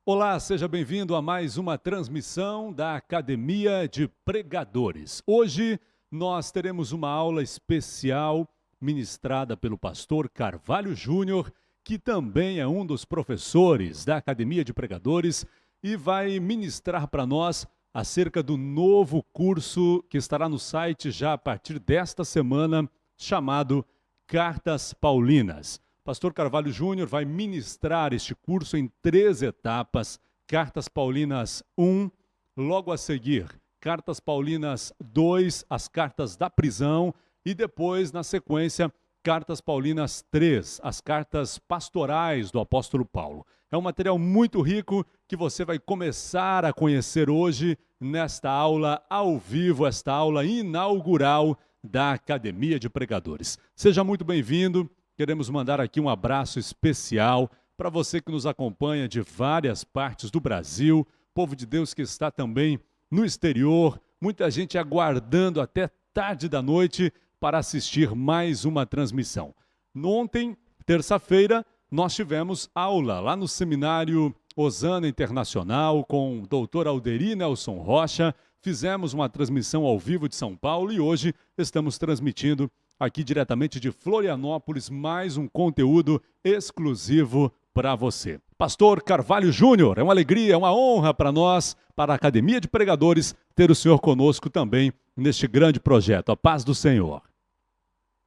Olá, seja bem-vindo a mais uma transmissão da Academia de Pregadores. Hoje nós teremos uma aula especial ministrada pelo pastor Carvalho Júnior, que também é um dos professores da Academia de Pregadores e vai ministrar para nós acerca do novo curso que estará no site já a partir desta semana, chamado Cartas Paulinas. Pastor Carvalho Júnior vai ministrar este curso em 3 etapas: Cartas Paulinas 1, logo a seguir, Cartas Paulinas 2, as cartas da prisão, e depois, na sequência, Cartas Paulinas 3, as cartas pastorais do apóstolo Paulo. É um material muito rico que você vai começar a conhecer hoje nesta aula ao vivo, esta aula inaugural da Academia de Pregadores. Seja muito bem-vindo. Queremos mandar aqui um abraço especial para você que nos acompanha de várias partes do Brasil, povo de Deus que está também no exterior, muita gente aguardando até tarde da noite para assistir mais uma transmissão. Ontem, terça-feira, nós tivemos aula lá no Seminário Osana Internacional com o doutor Alderi Nelson Rocha. Fizemos uma transmissão ao vivo de São Paulo e hoje estamos transmitindo aqui diretamente de Florianópolis, mais um conteúdo exclusivo para você. Pastor Carvalho Júnior, é uma alegria, é uma honra para nós, para a Academia de Pregadores, ter o senhor conosco também neste grande projeto. A paz do Senhor.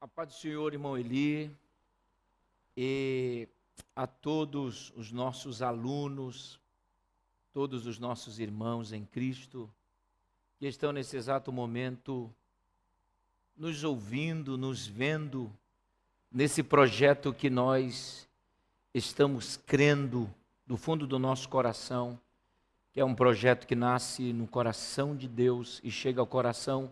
A paz do Senhor, irmão Eli, e a todos os nossos alunos, todos os nossos irmãos em Cristo, que estão nesse exato momento nos ouvindo, nos vendo, nesse projeto que nós estamos crendo do fundo do nosso coração, que é um projeto que nasce no coração de Deus e chega ao coração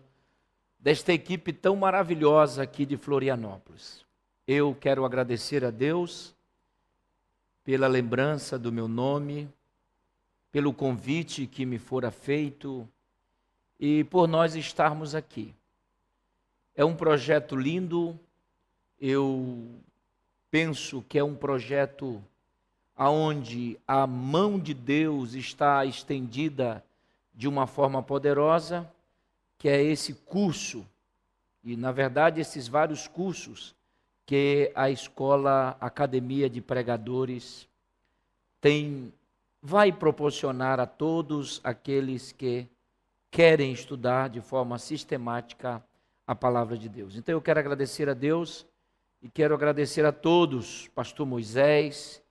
desta equipe tão maravilhosa aqui de Florianópolis. Eu quero agradecer a Deus pela lembrança do meu nome, pelo convite que me fora feito e por nós estarmos aqui. É um projeto lindo, eu penso que é um projeto onde a mão de Deus está estendida de uma forma poderosa, que é esse curso, e na verdade esses vários cursos que a Escola Academia de Pregadores vai proporcionar a todos aqueles que querem estudar de forma sistemática a palavra de Deus. Então eu quero agradecer a Deus e quero agradecer a todos, pastor Moisés,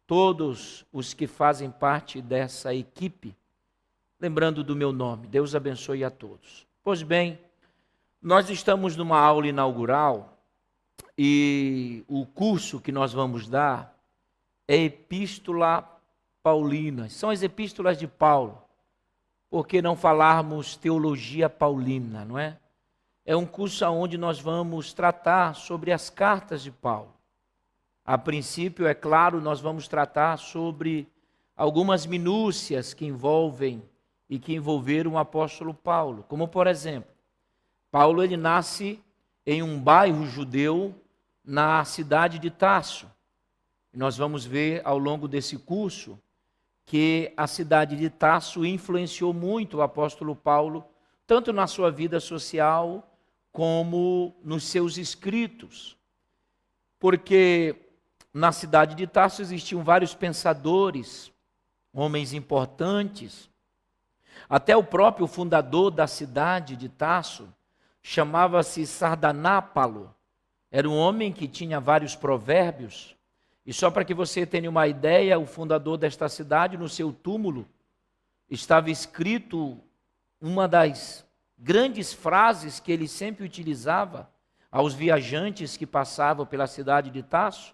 todos os que fazem parte dessa equipe, lembrando do meu nome. Deus abençoe a todos. Pois bem, nós estamos numa aula inaugural e o curso que nós vamos dar é Epístola Paulina. São as epístolas de Paulo. Por que não falarmos teologia paulina, não é? É um curso onde nós vamos tratar sobre as cartas de Paulo. A princípio, é claro, nós vamos tratar sobre algumas minúcias que envolvem e que envolveram o apóstolo Paulo. Como, por exemplo, Paulo ele nasce em um bairro judeu na cidade de Tarso. E nós vamos ver ao longo desse curso que a cidade de Tarso influenciou muito o apóstolo Paulo, tanto na sua vida social como nos seus escritos, porque na cidade de Tarso existiam vários pensadores, homens importantes, até o próprio fundador da cidade de Tarso chamava-se Sardanápalo, era um homem que tinha vários provérbios, e só para que você tenha uma ideia, o fundador desta cidade, no seu túmulo, estava escrito uma das grandes frases que ele sempre utilizava aos viajantes que passavam pela cidade de Tarso.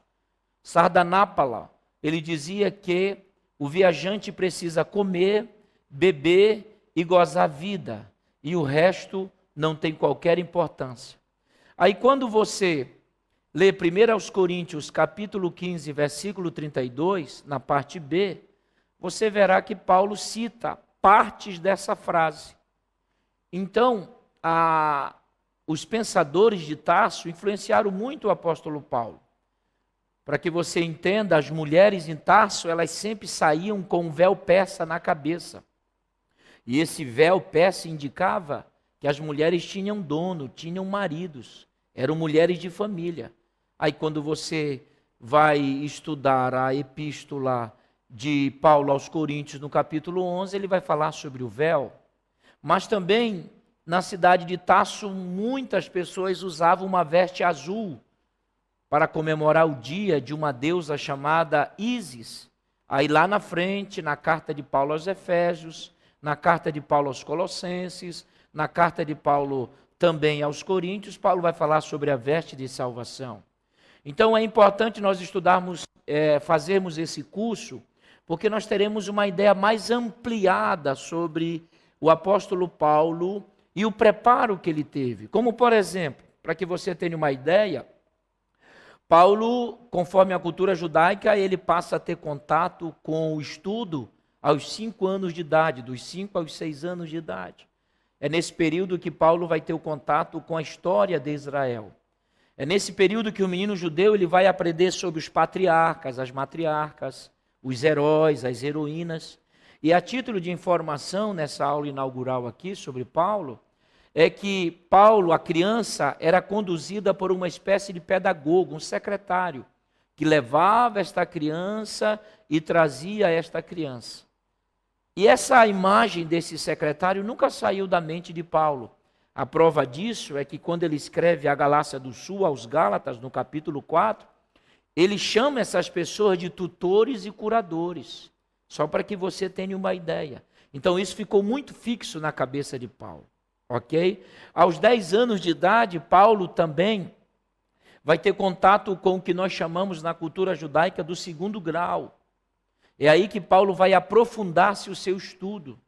Sardanápala, ele dizia que o viajante precisa comer, beber e gozar a vida, e o resto não tem qualquer importância. Aí quando você lê 1 Coríntios capítulo 15, versículo 32, na parte B, você verá que Paulo cita partes dessa frase. Então, os pensadores de Tarso influenciaram muito o apóstolo Paulo. Para que você entenda, as mulheres em Tarso, elas sempre saíam com um véu persa na cabeça. E esse véu persa indicava que as mulheres tinham dono, tinham maridos, eram mulheres de família. Aí quando você vai estudar a epístola de Paulo aos Coríntios, no capítulo 11, ele vai falar sobre o véu. Mas também, na cidade de Tarso, muitas pessoas usavam uma veste azul para comemorar o dia de uma deusa chamada Ísis. Aí lá na frente, na carta de Paulo aos Efésios, na carta de Paulo aos Colossenses, na carta de Paulo também aos Coríntios, Paulo vai falar sobre a veste de salvação. Então é importante nós estudarmos, fazermos esse curso, porque nós teremos uma ideia mais ampliada sobre o apóstolo Paulo e o preparo que ele teve. Como, por exemplo, para que você tenha uma ideia, Paulo, conforme a cultura judaica, ele passa a ter contato com o estudo aos 5 anos de idade, dos 5 aos 6 anos de idade. É nesse período que Paulo vai ter o contato com a história de Israel. É nesse período que o menino judeu ele vai aprender sobre os patriarcas, as matriarcas, os heróis, as heroínas. E a título de informação, nessa aula inaugural aqui sobre Paulo, é que Paulo, a criança, era conduzida por uma espécie de pedagogo, um secretário, que levava esta criança e trazia esta criança. E essa imagem desse secretário nunca saiu da mente de Paulo. A prova disso é que quando ele escreve a Galácia do Sul aos Gálatas, no capítulo 4, ele chama essas pessoas de tutores e curadores, só para que você tenha uma ideia. Então isso ficou muito fixo na cabeça de Paulo, ok? Aos 10 anos de idade, Paulo também vai ter contato com o que nós chamamos na cultura judaica do 2º grau. É aí que Paulo vai aprofundar-se o seu estudo.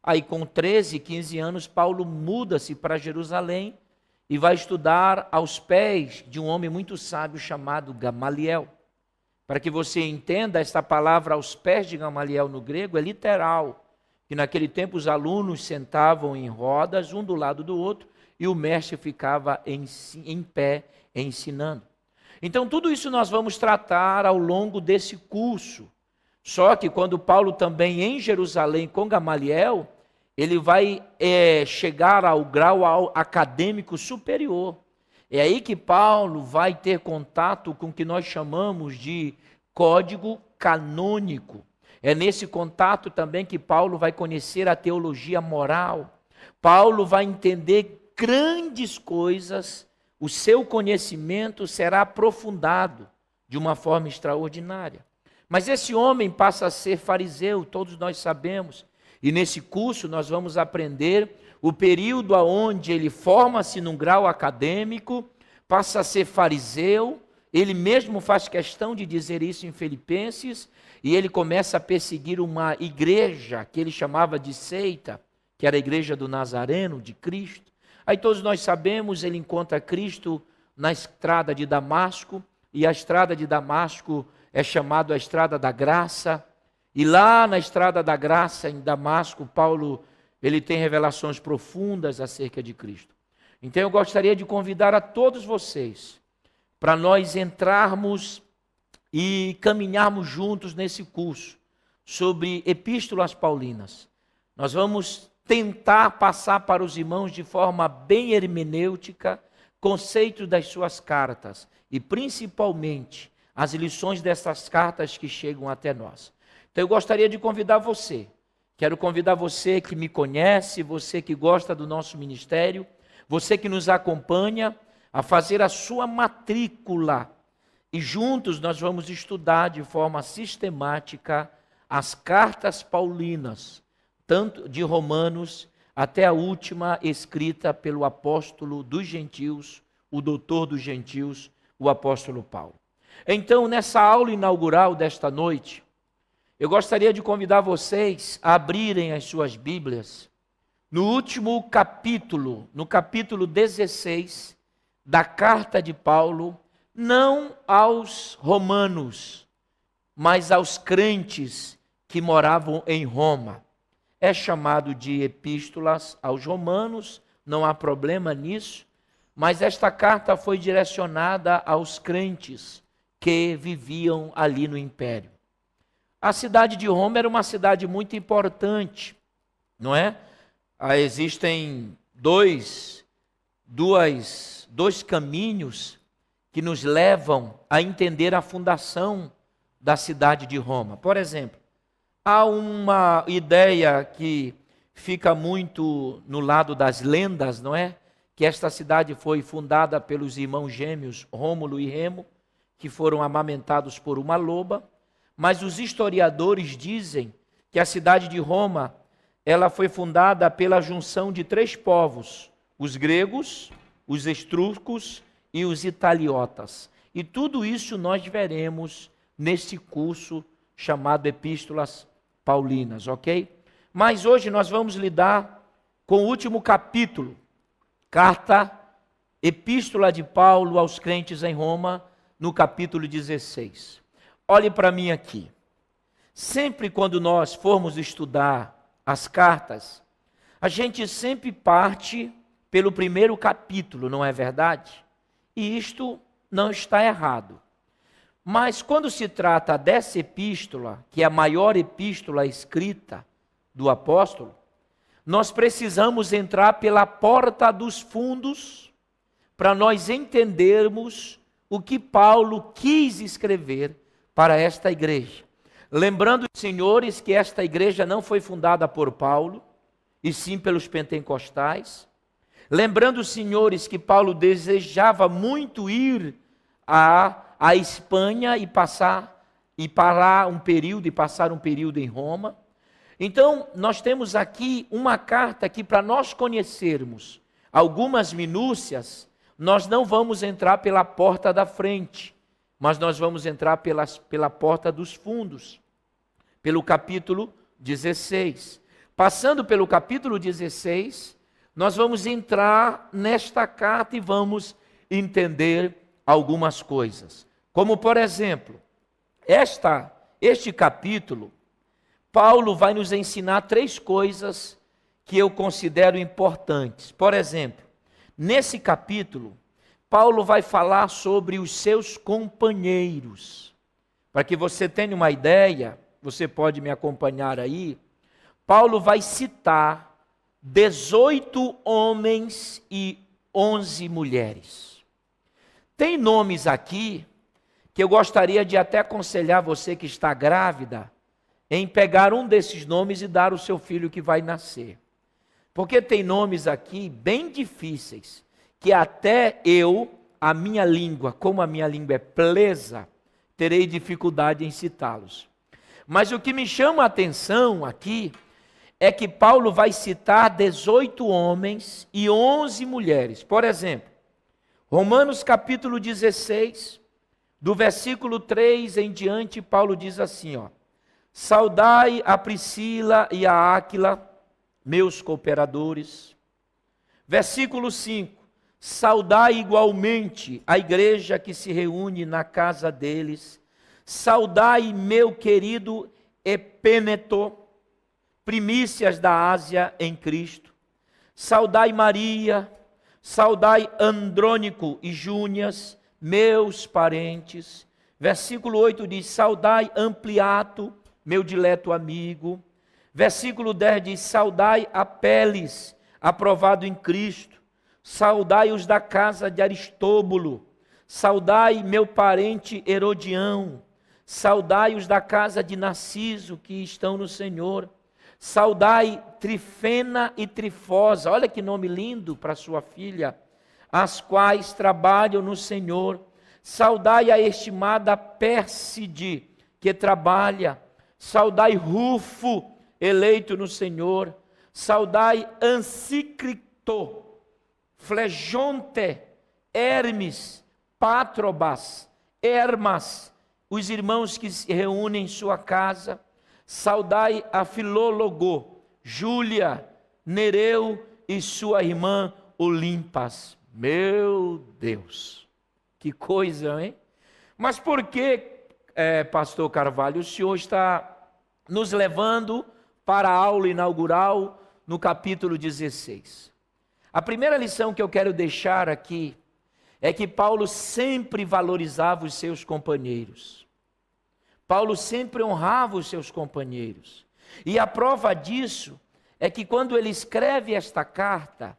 Aí com 13, 15 anos, Paulo muda-se para Jerusalém e vai estudar aos pés de um homem muito sábio chamado Gamaliel. Para que você entenda, esta palavra aos pés de Gamaliel no grego é literal, que naquele tempo os alunos sentavam em rodas, um do lado do outro, e o mestre ficava em pé ensinando. Então tudo isso nós vamos tratar ao longo desse curso. Só que quando Paulo também em Jerusalém com Gamaliel, ele vai chegar ao grau acadêmico superior. É aí que Paulo vai ter contato com o que nós chamamos de código canônico. É nesse contato também que Paulo vai conhecer a teologia moral. Paulo vai entender grandes coisas, o seu conhecimento será aprofundado de uma forma extraordinária. Mas esse homem passa a ser fariseu, todos nós sabemos. E nesse curso nós vamos aprender o período onde ele forma-se num grau acadêmico, passa a ser fariseu, ele mesmo faz questão de dizer isso em Filipenses, e ele começa a perseguir uma igreja que ele chamava de seita, que era a igreja do Nazareno, de Cristo. Aí todos nós sabemos, ele encontra Cristo na estrada de Damasco, e a estrada de Damasco é chamada a estrada da graça, e lá na estrada da graça, em Damasco, Paulo ele tem revelações profundas acerca de Cristo. Então eu gostaria de convidar a todos vocês para nós entrarmos e caminharmos juntos nesse curso sobre epístolas paulinas. Nós vamos tentar passar para os irmãos de forma bem hermenêutica conceitos das suas cartas e principalmente as lições dessas cartas que chegam até nós. Então eu gostaria de convidar você, quero convidar você que me conhece, você que gosta do nosso ministério, você que nos acompanha, a fazer a sua matrícula. E juntos nós vamos estudar de forma sistemática as cartas paulinas, tanto de Romanos até a última escrita pelo apóstolo dos gentios, o doutor dos gentios, o apóstolo Paulo. Então, nessa aula inaugural desta noite, eu gostaria de convidar vocês a abrirem as suas Bíblias no último capítulo, no capítulo 16 da carta de Paulo, não aos romanos, mas aos crentes que moravam em Roma. É chamado de epístolas aos romanos, não há problema nisso, mas esta carta foi direcionada aos crentes que viviam ali no império. A cidade de Roma era uma cidade muito importante, não é? Existem dois caminhos que nos levam a entender a fundação da cidade de Roma. Por exemplo, há uma ideia que fica muito no lado das lendas, não é? Que esta cidade foi fundada pelos irmãos gêmeos Rômulo e Remo, que foram amamentados por uma loba, mas os historiadores dizem que a cidade de Roma, ela foi fundada pela junção de 3 povos, os gregos, os etruscos e os italiotas. E tudo isso nós veremos nesse curso chamado Epístolas Paulinas, ok? Mas hoje nós vamos lidar com o último capítulo, Epístola de Paulo aos crentes em Roma, no capítulo 16. Olhe para mim aqui. Sempre quando nós formos estudar as cartas, a gente sempre parte pelo primeiro capítulo, não é verdade? E isto não está errado. Mas quando se trata dessa epístola, que é a maior epístola escrita do apóstolo, nós precisamos entrar pela porta dos fundos para nós entendermos o que Paulo quis escrever para esta igreja. Lembrando, senhores, que esta igreja não foi fundada por Paulo, e sim pelos pentecostais. Lembrando, senhores, que Paulo desejava muito ir à Espanha e passar um período em Roma. Então, nós temos aqui uma carta que, para nós conhecermos algumas minúcias, nós não vamos entrar pela porta da frente, mas nós vamos entrar pela porta dos fundos, pelo capítulo 16. Passando pelo capítulo 16, nós vamos entrar nesta carta e vamos entender algumas coisas. Como, por exemplo, este capítulo, Paulo vai nos ensinar 3 coisas que eu considero importantes. Por exemplo, nesse capítulo, Paulo vai falar sobre os seus companheiros. Para que você tenha uma ideia, você pode me acompanhar aí, Paulo vai citar 18 homens e 11 mulheres. Tem nomes aqui que eu gostaria de até aconselhar você que está grávida em pegar um desses nomes e dar ao seu filho que vai nascer. Porque tem nomes aqui bem difíceis, que até a minha língua, como a minha língua é presa, terei dificuldade em citá-los. Mas o que me chama a atenção aqui é que Paulo vai citar 18 homens e 11 mulheres. Por exemplo, Romanos capítulo 16, do versículo 3 em diante, Paulo diz assim, ó: saudai a Priscila e a Áquila, meus cooperadores. Versículo 5: saudai igualmente a igreja que se reúne na casa deles. Saudai meu querido Epêneto, primícias da Ásia em Cristo. Saudai Maria, saudai Andrônico e Júnias, meus parentes. Versículo 8 diz: saudai Ampliato, meu dileto amigo. Versículo 10 diz: saudai Apeles, aprovado em Cristo. Saudai os da casa de Aristóbulo. Saudai meu parente Herodião. Saudai os da casa de Narciso, que estão no Senhor. Saudai Trifena e Trifosa, olha que nome lindo para sua filha, as quais trabalham no Senhor. Saudai a estimada Pérside, que trabalha. Saudai Rufo, eleito no Senhor. Saudai Ansícrito, Flegonte, Hermes, Patrobas, Hermas, os irmãos que se reúnem em sua casa. Saudai a Filólogo, Júlia, Nereu e sua irmã Olimpas. Meu Deus, que coisa, hein? Mas por que, pastor Carvalho, o senhor está nos levando para a aula inaugural no capítulo 16? A primeira lição que eu quero deixar aqui é que Paulo sempre valorizava os seus companheiros. Paulo sempre honrava os seus companheiros. E a prova disso é que quando ele escreve esta carta,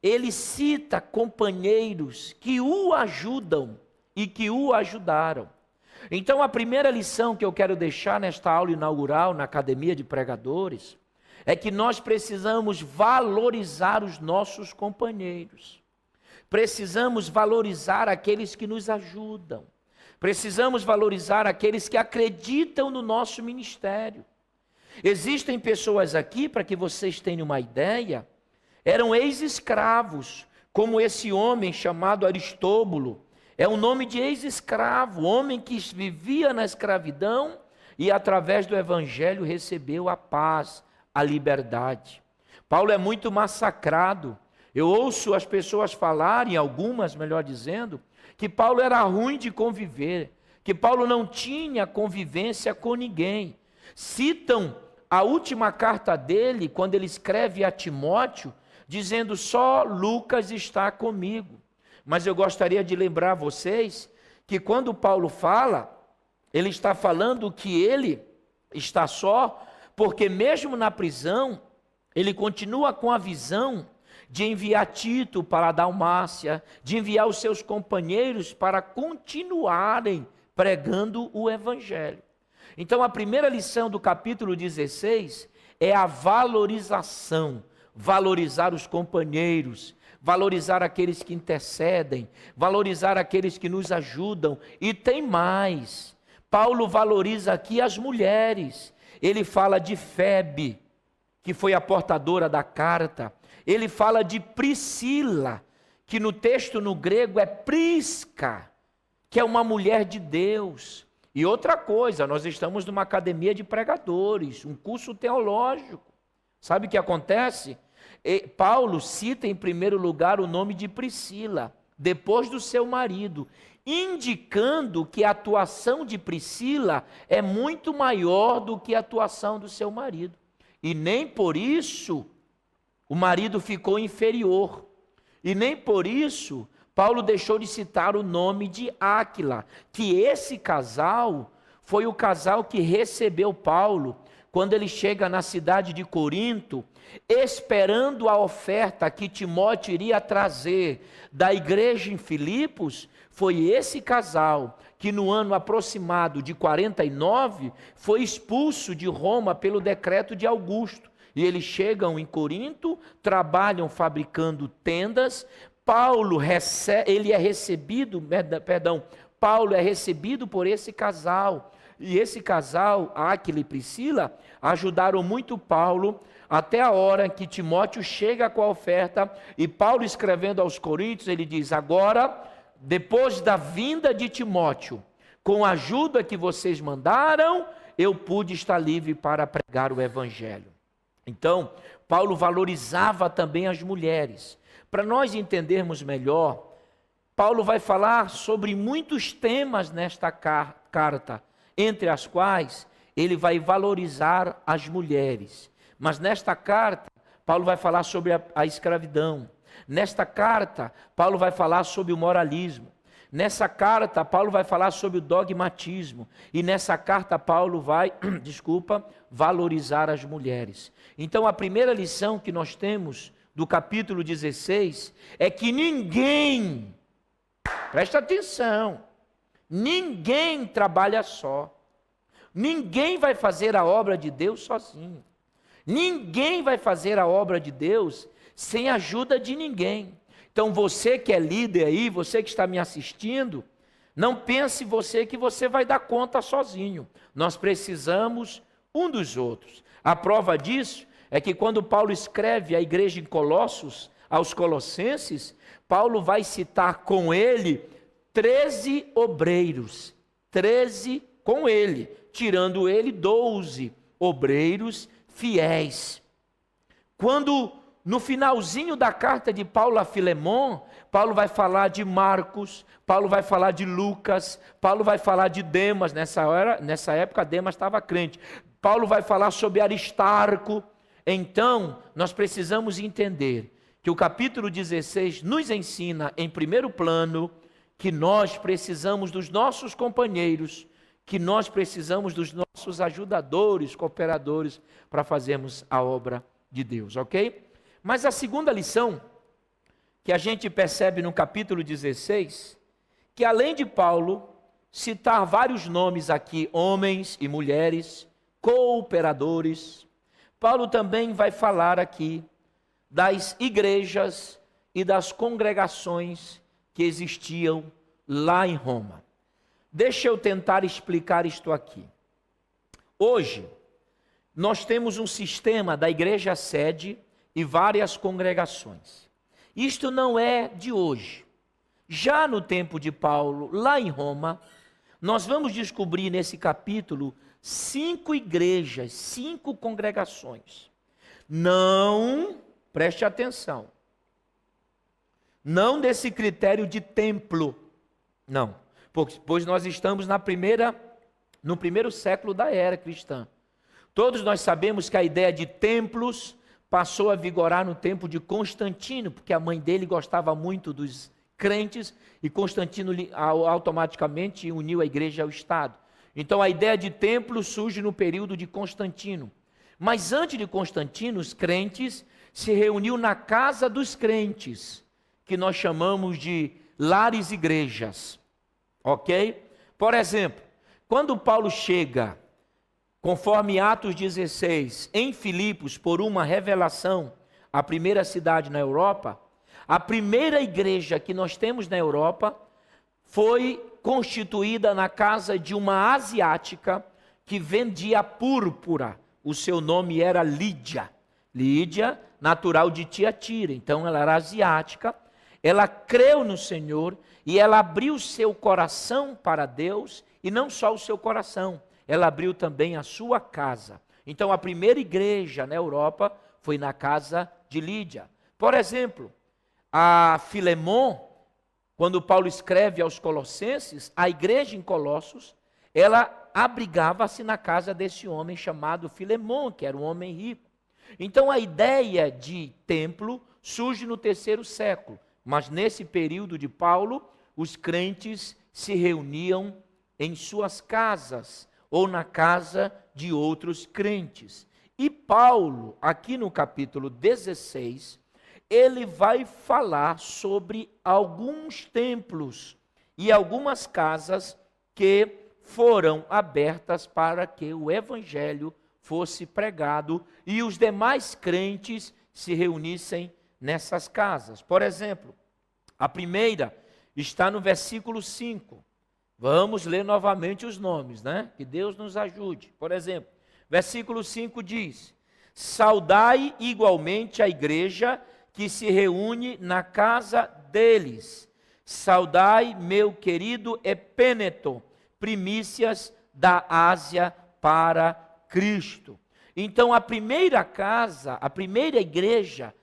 ele cita companheiros que o ajudam e que o ajudaram. Então a primeira lição que eu quero deixar nesta aula inaugural na Academia de Pregadores é que nós precisamos valorizar os nossos companheiros. Precisamos valorizar aqueles que nos ajudam. Precisamos valorizar aqueles que acreditam no nosso ministério. Existem pessoas aqui, para que vocês tenham uma ideia, eram ex-escravos, como esse homem chamado Aristóbulo. É um nome de ex-escravo, homem que vivia na escravidão e através do evangelho recebeu a paz, a liberdade. Paulo é muito massacrado. Eu ouço as pessoas falarem, algumas melhor dizendo, que Paulo era ruim de conviver, que Paulo não tinha convivência com ninguém. Citam a última carta dele, quando ele escreve a Timóteo, dizendo: só Lucas está comigo. Mas eu gostaria de lembrar vocês que quando Paulo fala, ele está falando que ele está só, porque mesmo na prisão, ele continua com a visão de enviar Tito para a Dalmácia, de enviar os seus companheiros para continuarem pregando o evangelho. Então a primeira lição do capítulo 16 é a valorização, valorizar os companheiros, valorizar aqueles que intercedem, valorizar aqueles que nos ajudam. E tem mais, Paulo valoriza aqui as mulheres. Ele fala de Febe, que foi a portadora da carta. Ele fala de Priscila, que no texto no grego é Prisca, que é uma mulher de Deus. E outra coisa, nós estamos numa academia de pregadores, um curso teológico. Sabe o que acontece? Paulo cita em primeiro lugar o nome de Priscila, depois do seu marido, indicando que a atuação de Priscila é muito maior do que a atuação do seu marido. E nem por isso o marido ficou inferior. E nem por isso Paulo deixou de citar o nome de Áquila, que esse casal foi o casal que recebeu Paulo quando ele chega na cidade de Corinto, esperando a oferta que Timóteo iria trazer da igreja em Filipos. Foi esse casal que no ano aproximado de 49 foi expulso de Roma pelo decreto de Augusto. E eles chegam em Corinto, trabalham fabricando tendas. Paulo é recebido por esse casal. E esse casal, Áquila e Priscila, ajudaram muito Paulo até a hora que Timóteo chega com a oferta. E Paulo, escrevendo aos Coríntios, ele diz: agora, depois da vinda de Timóteo, com a ajuda que vocês mandaram, eu pude estar livre para pregar o evangelho. Então, Paulo valorizava também as mulheres. Para nós entendermos melhor, Paulo vai falar sobre muitos temas nesta carta, entre as quais ele vai valorizar as mulheres. Mas nesta carta, Paulo vai falar sobre a escravidão. Nesta carta, Paulo vai falar sobre o moralismo. Nessa carta, Paulo vai falar sobre o dogmatismo. E nessa carta, Paulo vai, valorizar as mulheres. Então, a primeira lição que nós temos do capítulo 16 é que ninguém, presta atenção, ninguém trabalha só. Ninguém vai fazer a obra de Deus sozinho. Ninguém vai fazer a obra de Deus sem a ajuda de ninguém. Então você que é líder aí, você que está me assistindo, não pense você que você vai dar conta sozinho. Nós precisamos um dos outros. A prova disso é que quando Paulo escreve à igreja em Colossos, aos Colossenses, Paulo vai citar com ele 13 obreiros. 13 com ele, tirando ele 12 obreiros fiéis. Quando no finalzinho da carta de Paulo a Filemon, Paulo vai falar de Marcos, Paulo vai falar de Lucas, Paulo vai falar de Demas. Nessa época Demas estava crente. Paulo vai falar sobre Aristarco. Então, nós precisamos entender que o capítulo 16 nos ensina, em primeiro plano, que nós precisamos dos nossos companheiros, que nós precisamos dos nossos ajudadores, cooperadores, para fazermos a obra de Deus, ok? Mas a segunda lição, que a gente percebe no capítulo 16, que além de Paulo citar vários nomes aqui, homens e mulheres, cooperadores, Paulo também vai falar aqui das igrejas e das congregações que existiam lá em Roma. Deixa eu tentar explicar isto aqui. Hoje, nós temos um sistema da igreja sede e várias congregações. Isto não é de hoje. Já no tempo de Paulo, lá em Roma, nós vamos descobrir nesse capítulo 5 igrejas, 5 congregações. Não, preste atenção, não desse critério de templo, não, pois nós estamos no primeiro século da era cristã. Todos nós sabemos que a ideia de templos passou a vigorar no tempo de Constantino, porque a mãe dele gostava muito dos crentes e Constantino automaticamente uniu a igreja ao Estado. Então a ideia de templo surge no período de Constantino. Mas antes de Constantino, os crentes se reuniam na casa dos crentes, que nós chamamos de lares igrejas, ok? Por exemplo, quando Paulo chega, conforme Atos 16, em Filipos, por uma revelação, a primeira cidade na Europa, a primeira igreja que nós temos na Europa foi constituída na casa de uma asiática que vendia púrpura. O seu nome era Lídia. Lídia, natural de Tiatira. Então ela era asiática. Ela creu no Senhor e ela abriu seu coração para Deus, e não só o seu coração, ela abriu também a sua casa. Então a primeira igreja na Europa foi na casa de Lídia. Por exemplo, a Filemon, quando Paulo escreve aos Colossenses, a igreja em Colossos, ela abrigava-se na casa desse homem chamado Filemon, que era um homem rico. Então a ideia de templo surge no 3º século, mas nesse período de Paulo, os crentes se reuniam em suas casas ou na casa de outros crentes. E Paulo, aqui no capítulo 16, ele vai falar sobre alguns templos e algumas casas que foram abertas para que o evangelho fosse pregado e os demais crentes se reunissem nessas casas. Por exemplo, a primeira está no versículo 5. Vamos ler novamente os nomes, né? Que Deus nos ajude. Por exemplo, versículo 5 diz: saudai igualmente a igreja que se reúne na casa deles. Saudai meu querido Epêneto, primícias da Ásia para Cristo. Então a primeira casa, a primeira igreja,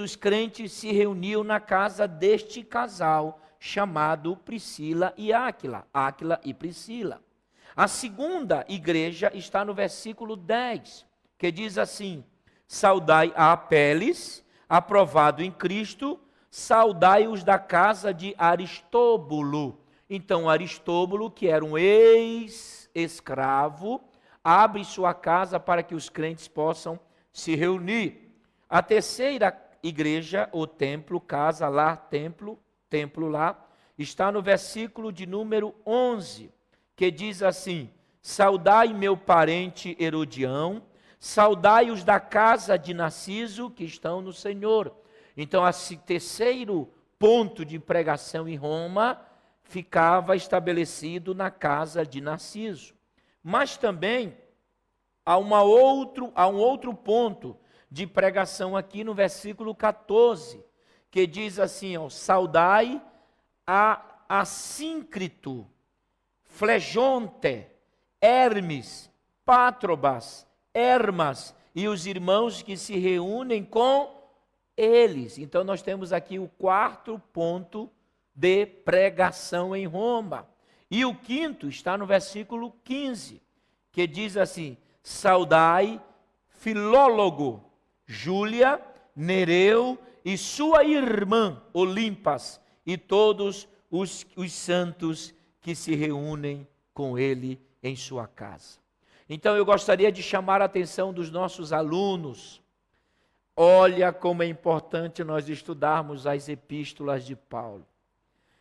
os crentes se reuniam na casa deste casal, chamado Priscila e Áquila, Áquila e Priscila. A segunda igreja está no versículo 10, que diz assim: saudai a Apeles, aprovado em Cristo, saudai-os da casa de Aristóbulo. Então Aristóbulo, que era um ex-escravo, abre sua casa para que os crentes possam se reunir. A terceira igreja, ou templo, casa lá, templo lá, está no versículo de número 11, que diz assim: saudai meu parente Herodião, saudai os da casa de Narciso, que estão no Senhor. Então, esse terceiro ponto de pregação em Roma ficava estabelecido na casa de Narciso. Mas também há um outro ponto de pregação aqui no versículo 14, que diz assim, ó: saudai a Assíncrito, Flegonte, Hermes, Pátrobas, Hermas e os irmãos que se reúnem com eles. Então nós temos aqui o quarto ponto de pregação em Roma. E o quinto está no versículo 15, que diz assim: saudai Filólogo, Júlia Nereu e sua irmã Olimpas e todos os santos que se reúnem com ele em sua casa. Então eu gostaria de chamar a atenção dos nossos alunos. Olha como é importante nós estudarmos as epístolas de Paulo.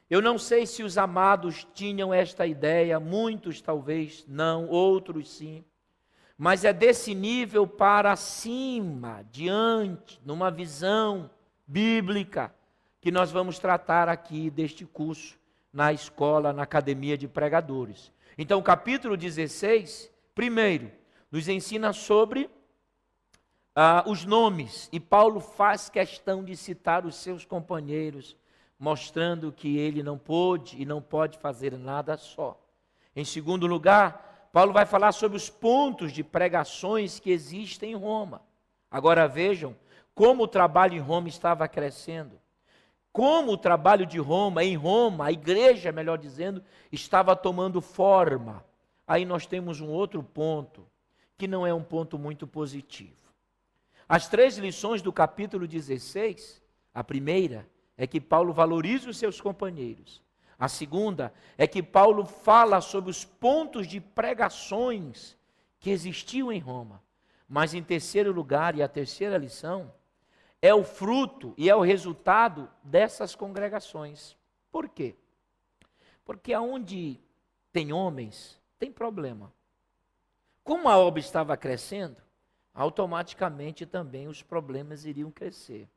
Eu não sei se os amados tinham esta ideia, muitos talvez não, outros sim. Mas é desse nível para cima, diante, numa visão bíblica, que nós vamos tratar aqui deste curso na escola, na Academia de Pregadores. Então, o capítulo 16, primeiro, nos ensina sobre os nomes, e Paulo faz questão de citar os seus companheiros, mostrando que ele não pôde e não pode fazer nada só. Em segundo lugar, Paulo vai falar sobre os pontos de pregações que existem em Roma. Agora vejam como o trabalho em Roma estava crescendo. Como o trabalho de Roma, em Roma, a igreja, melhor dizendo, estava tomando forma. Aí nós temos um outro ponto, que não é um ponto muito positivo. As 3 lições do capítulo 16, a primeira é que Paulo valoriza os seus companheiros. A segunda é que Paulo fala sobre os pontos de pregações que existiam em Roma. Mas em terceiro lugar, e a terceira lição, é o fruto e é o resultado dessas congregações. Por quê? Porque aonde tem homens, tem problema. Como a obra estava crescendo, automaticamente também os problemas iriam crescer.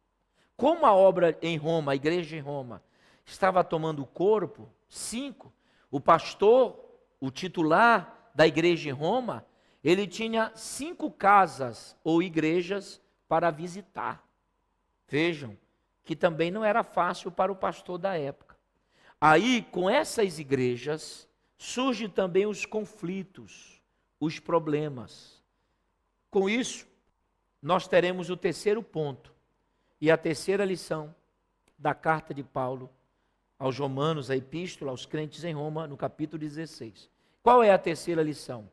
Como a obra em Roma, a igreja em Roma, estava tomando corpo, 5, o pastor, o titular da igreja em Roma, ele tinha 5 casas ou igrejas para visitar. Vejam, que também não era fácil para o pastor da época. Aí, com essas igrejas, surgem também os conflitos, os problemas. Com isso, nós teremos o terceiro ponto e a terceira lição da carta de Paulo aos Romanos, a epístola aos crentes em Roma, no capítulo 16. Qual é a terceira lição?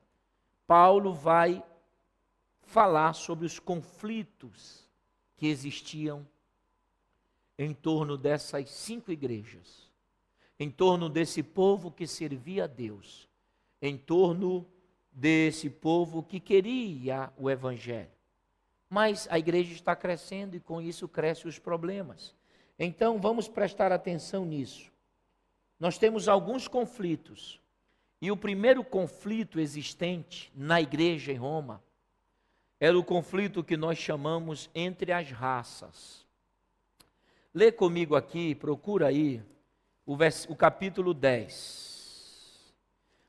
Paulo vai falar sobre os conflitos que existiam em torno dessas 5 igrejas, em torno desse povo que servia a Deus, em torno desse povo que queria o evangelho. Mas a igreja está crescendo e com isso crescem os problemas. Então vamos prestar atenção nisso. Nós temos alguns conflitos. E o primeiro conflito existente na igreja em Roma era o conflito que nós chamamos entre as raças. Lê comigo aqui, procura aí, o capítulo 10.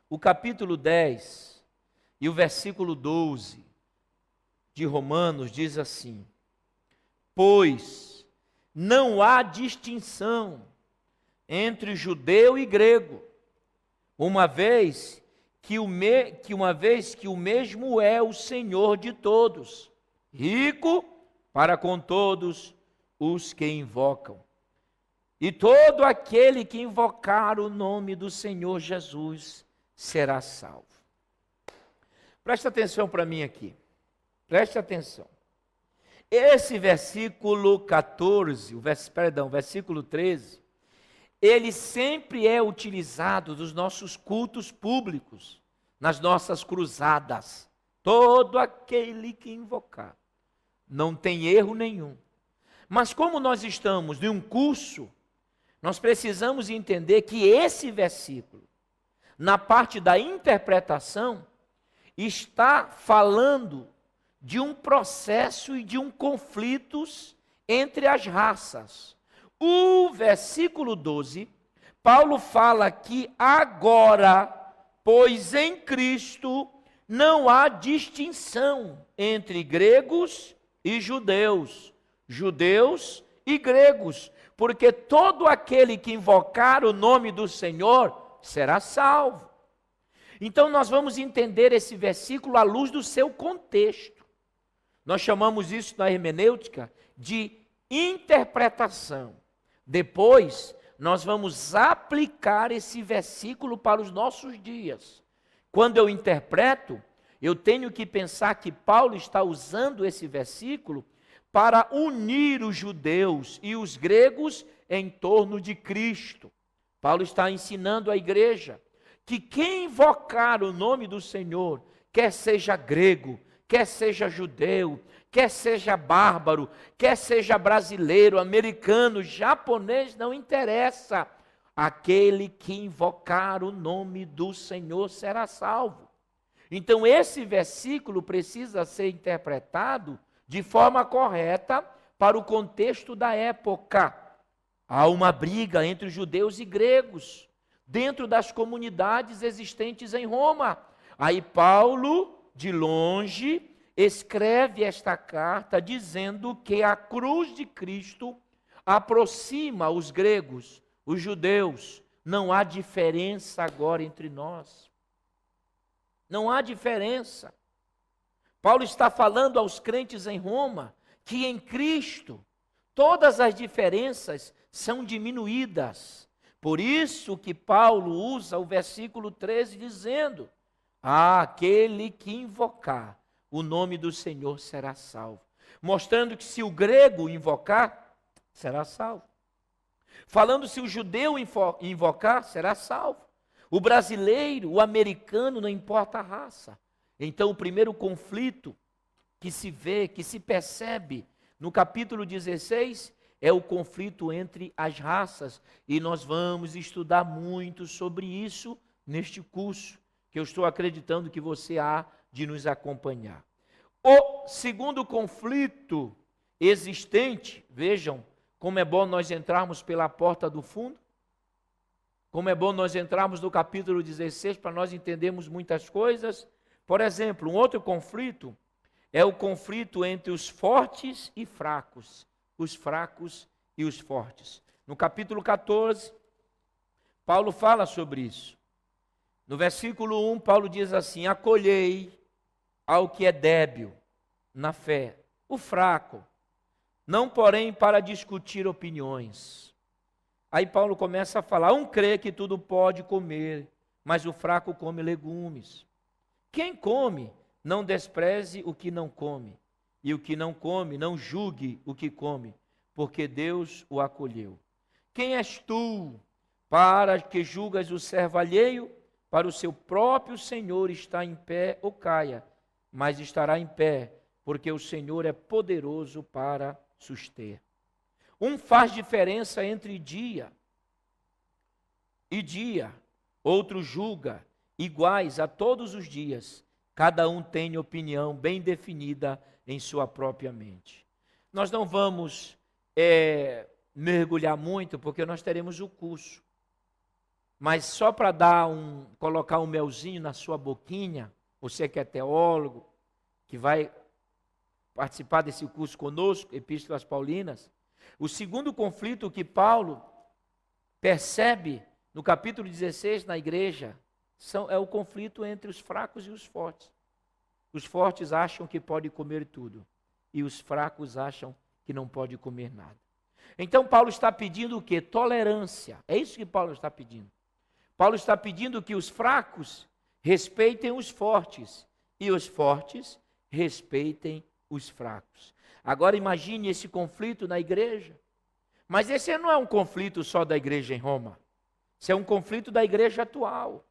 O capítulo 10 e o versículo 12 de Romanos diz assim: pois não há distinção entre judeu e grego, uma vez que o mesmo é o Senhor de todos, rico para com todos os que invocam. E todo aquele que invocar o nome do Senhor Jesus será salvo. Presta atenção para mim aqui. Preste atenção. Esse versículo 14, versículo 13, ele sempre é utilizado nos nossos cultos públicos, nas nossas cruzadas. Todo aquele que invocar. Não tem erro nenhum. Mas como nós estamos em um curso, nós precisamos entender que esse versículo, na parte da interpretação, está falando de um processo e de um conflitos entre as raças. O versículo 12, Paulo fala que agora, pois em Cristo não há distinção entre gregos e judeus, judeus e gregos, porque todo aquele que invocar o nome do Senhor será salvo. Então nós vamos entender esse versículo à luz do seu contexto. Nós chamamos isso na hermenêutica de interpretação. Depois, nós vamos aplicar esse versículo para os nossos dias. Quando eu interpreto, eu tenho que pensar que Paulo está usando esse versículo para unir os judeus e os gregos em torno de Cristo. Paulo está ensinando à igreja que quem invocar o nome do Senhor, quer seja grego, quer seja judeu, quer seja bárbaro, quer seja brasileiro, americano, japonês, não interessa. Aquele que invocar o nome do Senhor será salvo. Então esse versículo precisa ser interpretado de forma correta para o contexto da época. Há uma briga entre os judeus e gregos, dentro das comunidades existentes em Roma. Aí Paulo, de longe, escreve esta carta dizendo que a cruz de Cristo aproxima os gregos, os judeus. Não há diferença agora entre nós. Não há diferença. Paulo está falando aos crentes em Roma que em Cristo todas as diferenças são diminuídas. Por isso que Paulo usa o versículo 13 dizendo: aquele que invocar o nome do Senhor será salvo. Mostrando que se o grego invocar, será salvo. Falando se o judeu invocar, será salvo. O brasileiro, o americano, não importa a raça. Então o primeiro conflito que se vê, que se percebe no capítulo 16, é o conflito entre as raças. E nós vamos estudar muito sobre isso neste curso, que eu estou acreditando que você há de nos acompanhar. O segundo conflito existente, vejam como é bom nós entrarmos pela porta do fundo, como é bom nós entrarmos no capítulo 16 para nós entendermos muitas coisas. Por exemplo, um outro conflito é o conflito entre os fortes e fracos, os fracos e os fortes. No capítulo 14, Paulo fala sobre isso. No versículo 1, Paulo diz assim: acolhei ao que é débil na fé, o fraco, não porém para discutir opiniões. Aí Paulo começa a falar: um crê que tudo pode comer, mas o fraco come legumes. Quem come, não despreze o que não come, e o que não come, não julgue o que come, porque Deus o acolheu. Quem és tu para que julgas o servo alheio? Para o seu próprio Senhor está em pé ou caia, mas estará em pé, porque o Senhor é poderoso para suster. Um faz diferença entre dia e dia, outro julga, iguais a todos os dias. Cada um tem opinião bem definida em sua própria mente. Nós não vamos mergulhar muito, porque nós teremos o curso. Mas só para colocar um melzinho na sua boquinha, você que é teólogo, que vai participar desse curso conosco, Epístolas Paulinas, o segundo conflito que Paulo percebe no capítulo 16 na igreja é o conflito entre os fracos e os fortes. Os fortes acham que pode comer tudo e os fracos acham que não pode comer nada. Então Paulo está pedindo o quê? Tolerância. É isso que Paulo está pedindo. Paulo está pedindo que os fracos respeitem os fortes e os fortes respeitem os fracos. Agora imagine esse conflito na igreja. Mas esse não é um conflito só da igreja em Roma. Esse é um conflito da igreja atual.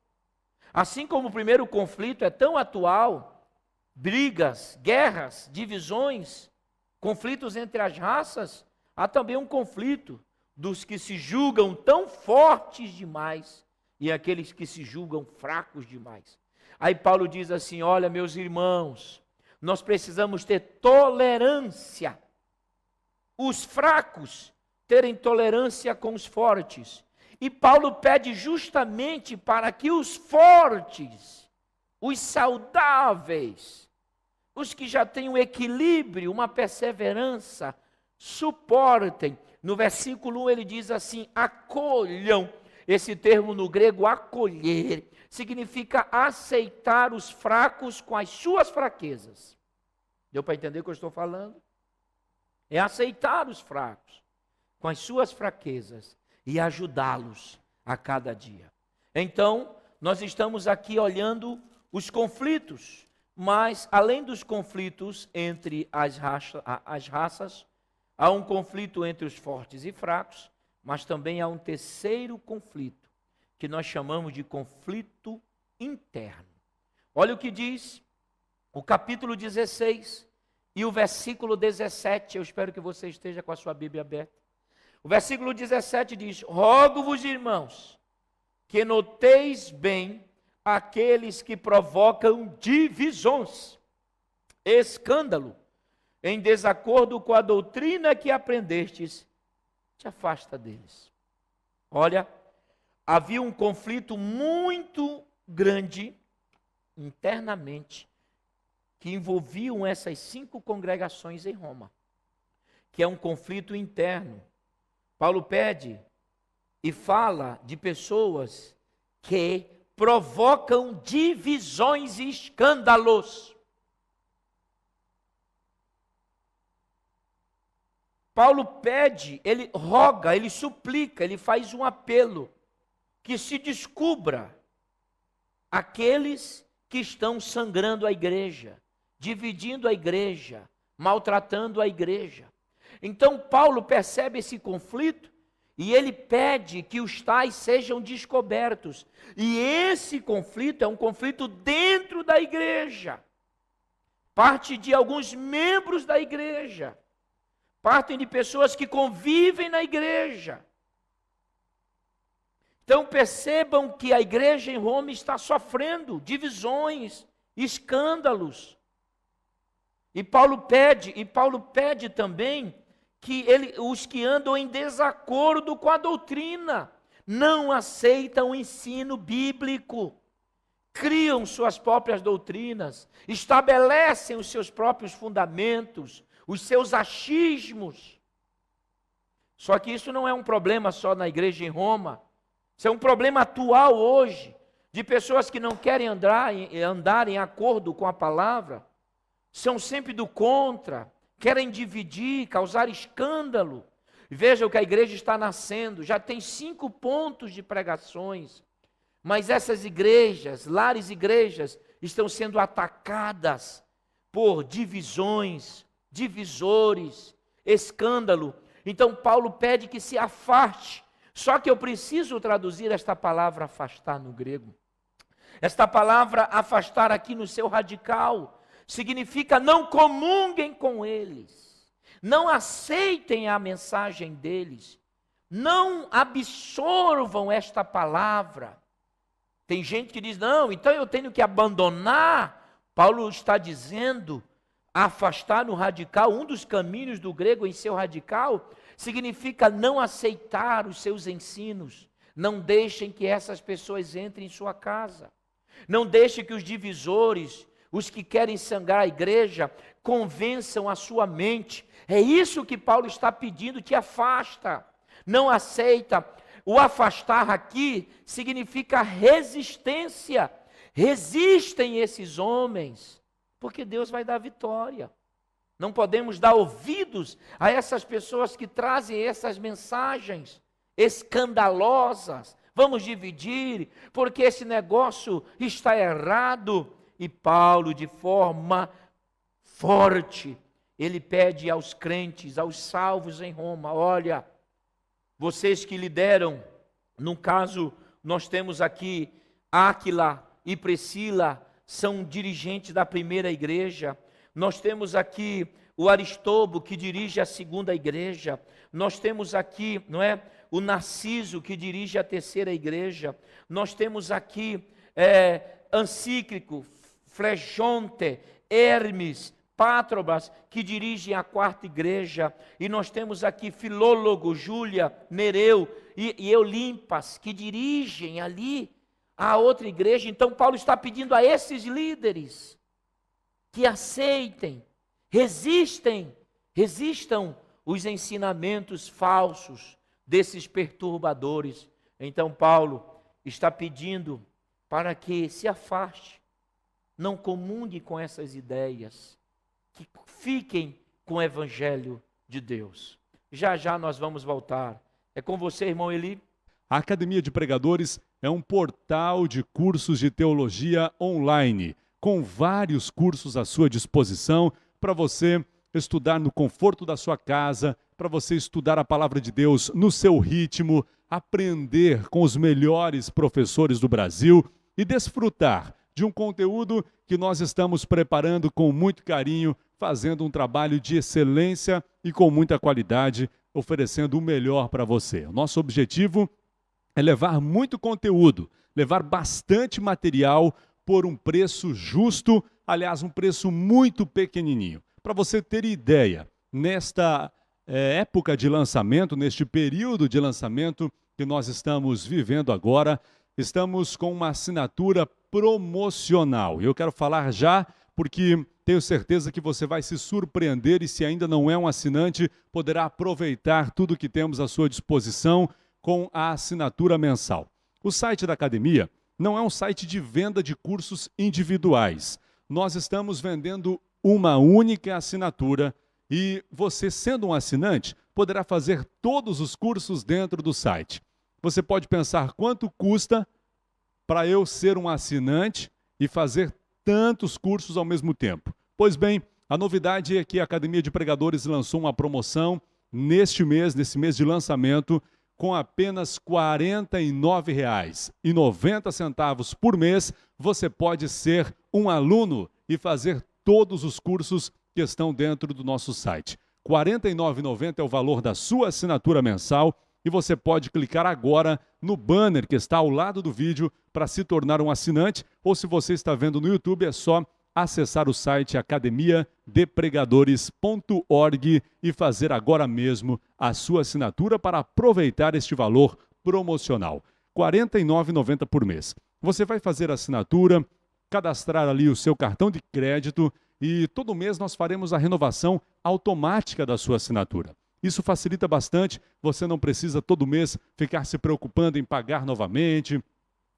Assim como o primeiro conflito é tão atual, brigas, guerras, divisões, conflitos entre as raças, há também um conflito dos que se julgam tão fortes demais e aqueles que se julgam fracos demais. Aí Paulo diz assim: olha, meus irmãos, nós precisamos ter tolerância. Os fracos terem tolerância com os fortes. E Paulo pede justamente para que os fortes, os saudáveis, os que já têm um equilíbrio, uma perseverança, suportem. No versículo 1 ele diz assim: acolham. Esse termo no grego, acolher, significa aceitar os fracos com as suas fraquezas. Deu para entender o que eu estou falando? É aceitar os fracos com as suas fraquezas e ajudá-los a cada dia. Então, nós estamos aqui olhando os conflitos Mas, além dos conflitos entre as raças, há um conflito entre os fortes e fracos, mas também há um terceiro conflito, que nós chamamos de conflito interno. Olha o que diz o capítulo 16 e o versículo 17. Eu espero que você esteja com a sua Bíblia aberta. O versículo 17 diz: rogo-vos, irmãos, que noteis bem aqueles que provocam divisões, escândalo, em desacordo com a doutrina que aprendestes, te afasta deles. Olha, havia um conflito muito grande internamente que envolviam essas 5 congregações em Roma, que é um conflito interno. Paulo pede e fala de pessoas que provocam divisões e escândalos. Paulo pede, ele roga, ele suplica, ele faz um apelo que se descubra aqueles que estão sangrando a igreja, dividindo a igreja, maltratando a igreja. Então Paulo percebe esse conflito e ele pede que os tais sejam descobertos. E esse conflito é um conflito dentro da igreja. Parte de alguns membros da igreja. Partem de pessoas que convivem na igreja. Então percebam que a igreja em Roma está sofrendo divisões, escândalos. E Paulo pede também que os que andam em desacordo com a doutrina, não aceitam o ensino bíblico, criam suas próprias doutrinas, estabelecem os seus próprios fundamentos, os seus achismos. Só que isso não é um problema só na igreja em Roma, isso é um problema atual hoje, de pessoas que não querem andar em acordo com a palavra, são sempre do contra, querem dividir, causar escândalo. Veja o que a igreja está nascendo, já tem 5 pontos de pregações, mas essas igrejas, lares igrejas, estão sendo atacadas por divisões, divisores, escândalo. Então Paulo pede que se afaste, só que eu preciso traduzir esta palavra afastar no grego. Esta palavra afastar aqui no seu radical, significa não comunguem com eles, não aceitem a mensagem deles, não absorvam esta palavra. Tem gente que diz, não, então eu tenho que abandonar. Paulo está dizendo, afastar no radical, um dos caminhos do grego em seu radical, significa não aceitar os seus ensinos, não deixem que essas pessoas entrem em sua casa, não deixem que os divisores, os que querem sangrar a igreja, convençam a sua mente. É isso que Paulo está pedindo, te afasta, não aceita. O afastar aqui significa resistência. Resistem esses homens, porque Deus vai dar vitória. Não podemos dar ouvidos a essas pessoas que trazem essas mensagens escandalosas. Vamos dividir, porque esse negócio está errado. E Paulo, de forma forte, ele pede aos crentes, aos salvos em Roma, olha, vocês que lideram, no caso, nós temos aqui Áquila e Priscila, são dirigentes da primeira igreja, nós temos aqui o Aristóbulo, que dirige a segunda igreja, nós temos aqui, não é, o Narciso, que dirige a terceira igreja, nós temos aqui Encíclico, Flegonte, Hermes, Pátrobas, que dirigem a quarta igreja, e nós temos aqui Filólogo, Júlia, Nereu e Eulimpas, que dirigem ali a outra igreja. Então Paulo está pedindo a esses líderes que aceitem, resistam os ensinamentos falsos desses perturbadores. Então Paulo está pedindo para que se afaste, não comungue com essas ideias, que fiquem com o Evangelho de Deus. Já já nós vamos voltar. É com você, irmão Eli. A Academia de Pregadores é um portal de cursos de teologia online, com vários cursos à sua disposição para você estudar no conforto da sua casa, para você estudar a palavra de Deus no seu ritmo, aprender com os melhores professores do Brasil e desfrutar de um conteúdo que nós estamos preparando com muito carinho, fazendo um trabalho de excelência e com muita qualidade, oferecendo o melhor para você. O nosso objetivo é levar muito conteúdo, levar bastante material por um preço justo, aliás, um preço muito pequenininho. Para você ter ideia, nesta época de lançamento, neste período de lançamento que nós estamos vivendo agora, estamos com uma assinatura promocional. Eu quero falar já porque tenho certeza que você vai se surpreender e, se ainda não é um assinante, poderá aproveitar tudo que temos à sua disposição com a assinatura mensal. O site da academia não é um site de venda de cursos individuais. Nós estamos vendendo uma única assinatura e você, sendo um assinante, poderá fazer todos os cursos dentro do site. Você pode pensar quanto custa para eu ser um assinante e fazer tantos cursos ao mesmo tempo. Pois bem, a novidade é que a Academia de Pregadores lançou uma promoção nesse mês de lançamento, com apenas R$ 49,90 por mês, você pode ser um aluno e fazer todos os cursos que estão dentro do nosso site. R$ 49,90 é o valor da sua assinatura mensal e você pode clicar agora no banner que está ao lado do vídeo para se tornar um assinante, ou se você está vendo no YouTube, é só acessar o site academiadepregadores.org e fazer agora mesmo a sua assinatura para aproveitar este valor promocional. R$ 49,90 por mês. Você vai fazer a assinatura, cadastrar ali o seu cartão de crédito e todo mês nós faremos a renovação automática da sua assinatura. Isso facilita bastante, você não precisa todo mês ficar se preocupando em pagar novamente,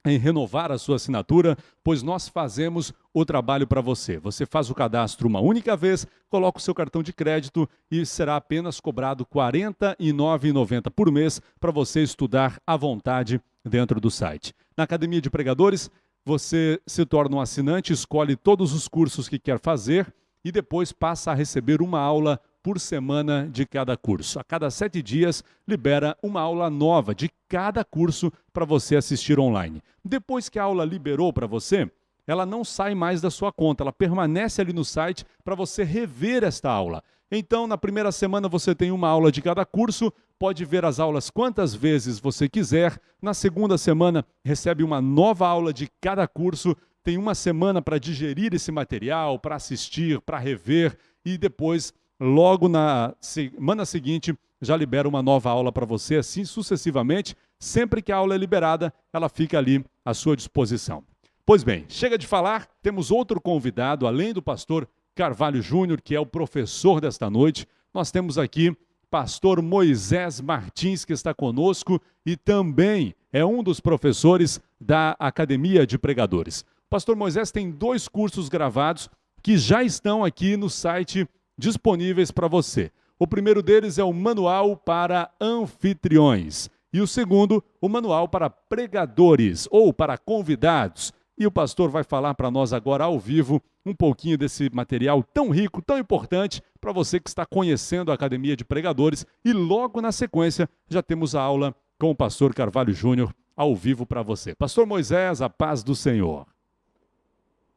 em renovar a sua assinatura, pois nós fazemos o trabalho para você. Você faz o cadastro uma única vez, coloca o seu cartão de crédito e será apenas cobrado R$ 49,90 por mês para você estudar à vontade dentro do site. Na Academia de Pregadores, você se torna um assinante, escolhe todos os cursos que quer fazer e depois passa a receber uma aula por semana de cada curso. A cada 7 dias, libera uma aula nova de cada curso para você assistir online. Depois que a aula liberou para você, ela não sai mais da sua conta, ela permanece ali no site para você rever esta aula. Então, na primeira semana você tem uma aula de cada curso, pode ver as aulas quantas vezes você quiser. Na segunda semana, recebe uma nova aula de cada curso, tem uma semana para digerir esse material, para assistir, para rever e depois, logo na semana seguinte, já libera uma nova aula para você, assim sucessivamente. Sempre que a aula é liberada, ela fica ali à sua disposição. Pois bem, chega de falar, temos outro convidado, além do pastor Carvalho Júnior, que é o professor desta noite. Nós temos aqui pastor Moisés Martins, que está conosco e também é um dos professores da Academia de Pregadores. O pastor Moisés tem 2 cursos gravados que já estão aqui no site disponíveis para você. O primeiro deles é o Manual para Anfitriões e o segundo, o Manual para Pregadores ou para Convidados. E o pastor vai falar para nós agora ao vivo um pouquinho desse material tão rico, tão importante para você que está conhecendo a Academia de Pregadores. E logo na sequência já temos a aula com o pastor Carvalho Júnior ao vivo para você. Pastor Moisés, a paz do Senhor.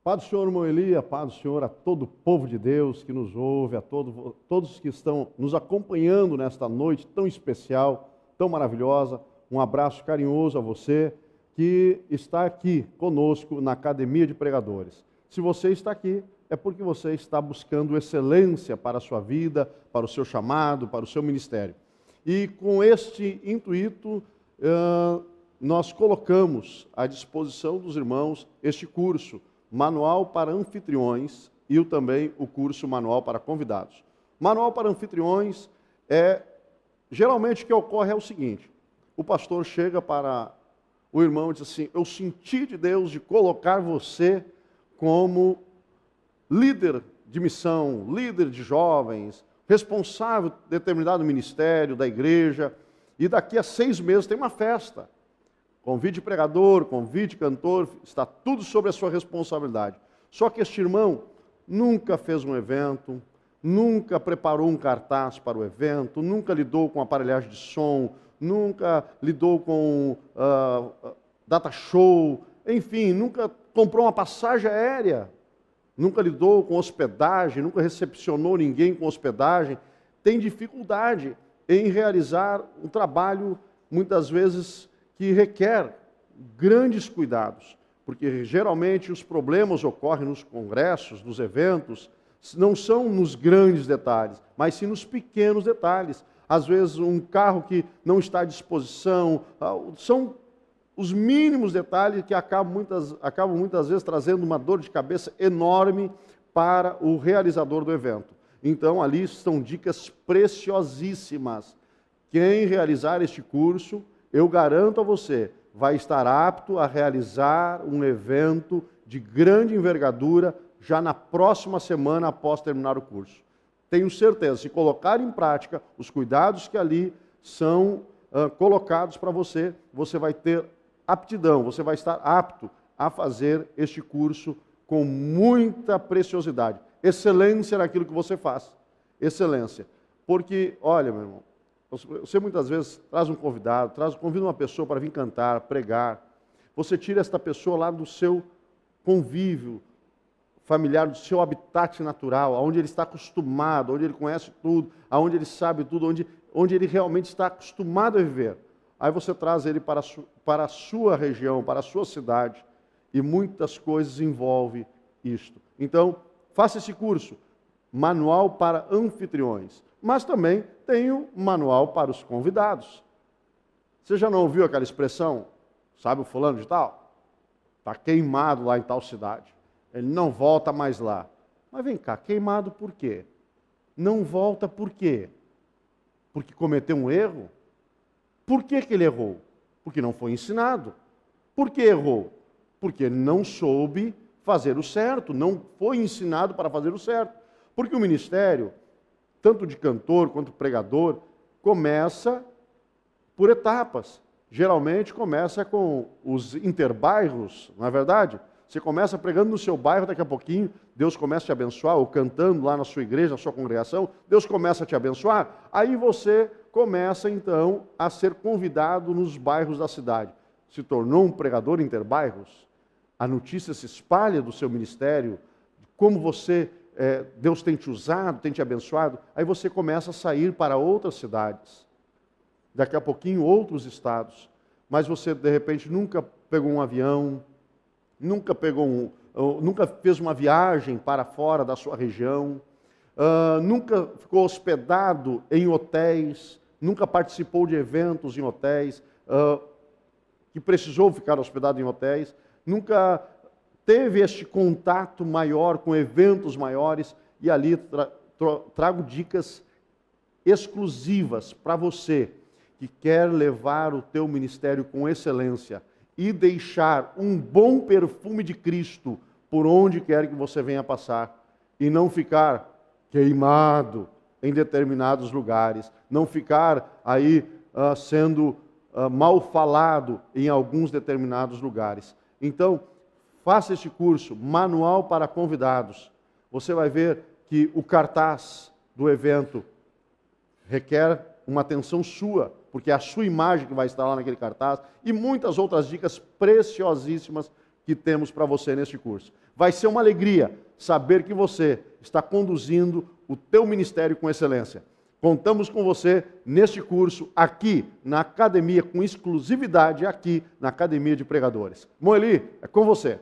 Paz do Senhor, Moeli, a paz do Senhor a todo o povo de Deus que nos ouve, a todos que estão nos acompanhando nesta noite tão especial, tão maravilhosa. Um abraço carinhoso a você que está aqui conosco na Academia de Pregadores. Se você está aqui, é porque você está buscando excelência para a sua vida, para o seu chamado, para o seu ministério. E com este intuito, nós colocamos à disposição dos irmãos este curso, Manual para Anfitriões, e também o curso Manual para Convidados. Manual para Anfitriões geralmente o que ocorre é o seguinte: o pastor chega para o irmão e diz assim: eu senti de Deus de colocar você como líder de missão, líder de jovens, responsável de determinado ministério da igreja, e daqui a 6 meses tem uma festa. Convide pregador, convide cantor, está tudo sobre a sua responsabilidade. Só que este irmão nunca fez um evento, nunca preparou um cartaz para o evento, nunca lidou com aparelhagem de som, nunca lidou com data show, enfim, nunca comprou uma passagem aérea, nunca lidou com hospedagem, nunca recepcionou ninguém com hospedagem, tem dificuldade em realizar um trabalho, muitas vezes, que requer grandes cuidados, porque geralmente os problemas ocorrem nos congressos, nos eventos, não são nos grandes detalhes, mas sim nos pequenos detalhes. Às vezes um carro que não está à disposição, são os mínimos detalhes que acabam muitas vezes trazendo uma dor de cabeça enorme para o realizador do evento. Então ali estão dicas preciosíssimas. Quem realizar este curso, eu garanto a você, vai estar apto a realizar um evento de grande envergadura já na próxima semana após terminar o curso. Tenho certeza, se colocar em prática os cuidados que ali são colocados para você, você vai ter aptidão, você vai estar apto a fazer este curso com muita preciosidade. Excelência naquilo que você faz. Excelência. Porque, olha, meu irmão, você muitas vezes traz um convidado, convida uma pessoa para vir cantar, pregar. Você tira esta pessoa lá do seu convívio familiar, do seu habitat natural, onde ele está acostumado, onde ele conhece tudo, onde ele sabe tudo, onde ele realmente está acostumado a viver. Aí você traz ele para a sua região, para a sua cidade, e muitas coisas envolvem isto. Então, faça esse curso, Manual para Anfitriões, mas também tem o Manual para os Convidados. Você já não ouviu aquela expressão? Sabe o fulano de tal? Está queimado lá em tal cidade. Ele não volta mais lá. Mas vem cá, queimado por quê? Não volta por quê? Porque cometeu um erro? Por que ele errou? Porque não foi ensinado. Por que errou? Porque não soube fazer o certo, não foi ensinado para fazer o certo. Porque o ministério, tanto de cantor quanto pregador, começa por etapas. Geralmente começa com os interbairros, não é verdade? Você começa pregando no seu bairro, daqui a pouquinho Deus começa a te abençoar, ou cantando lá na sua igreja, na sua congregação, Deus começa a te abençoar, aí você começa então a ser convidado nos bairros da cidade. Se tornou um pregador interbairros, a notícia se espalha do seu ministério, como Deus tem te usado, tem te abençoado, aí você começa a sair para outras cidades, daqui a pouquinho outros estados, mas você de repente nunca pegou um avião, nunca fez uma viagem para fora da sua região, nunca ficou hospedado em hotéis, nunca participou de eventos em hotéis, que precisou ficar hospedado em hotéis, nunca teve este contato maior com eventos maiores, e ali trago dicas exclusivas para você que quer levar o teu ministério com excelência e deixar um bom perfume de Cristo por onde quer que você venha passar, e não ficar queimado em determinados lugares, não ficar aí sendo mal falado em alguns determinados lugares. Então, faça este curso, Manual para Convidados. Você vai ver que o cartaz do evento requer uma atenção sua, porque é a sua imagem que vai estar lá naquele cartaz, e muitas outras dicas preciosíssimas que temos para você neste curso. Vai ser uma alegria saber que você está conduzindo o teu ministério com excelência. Contamos com você neste curso, aqui na academia, com exclusividade aqui na Academia de Pregadores. Moeli, é com você.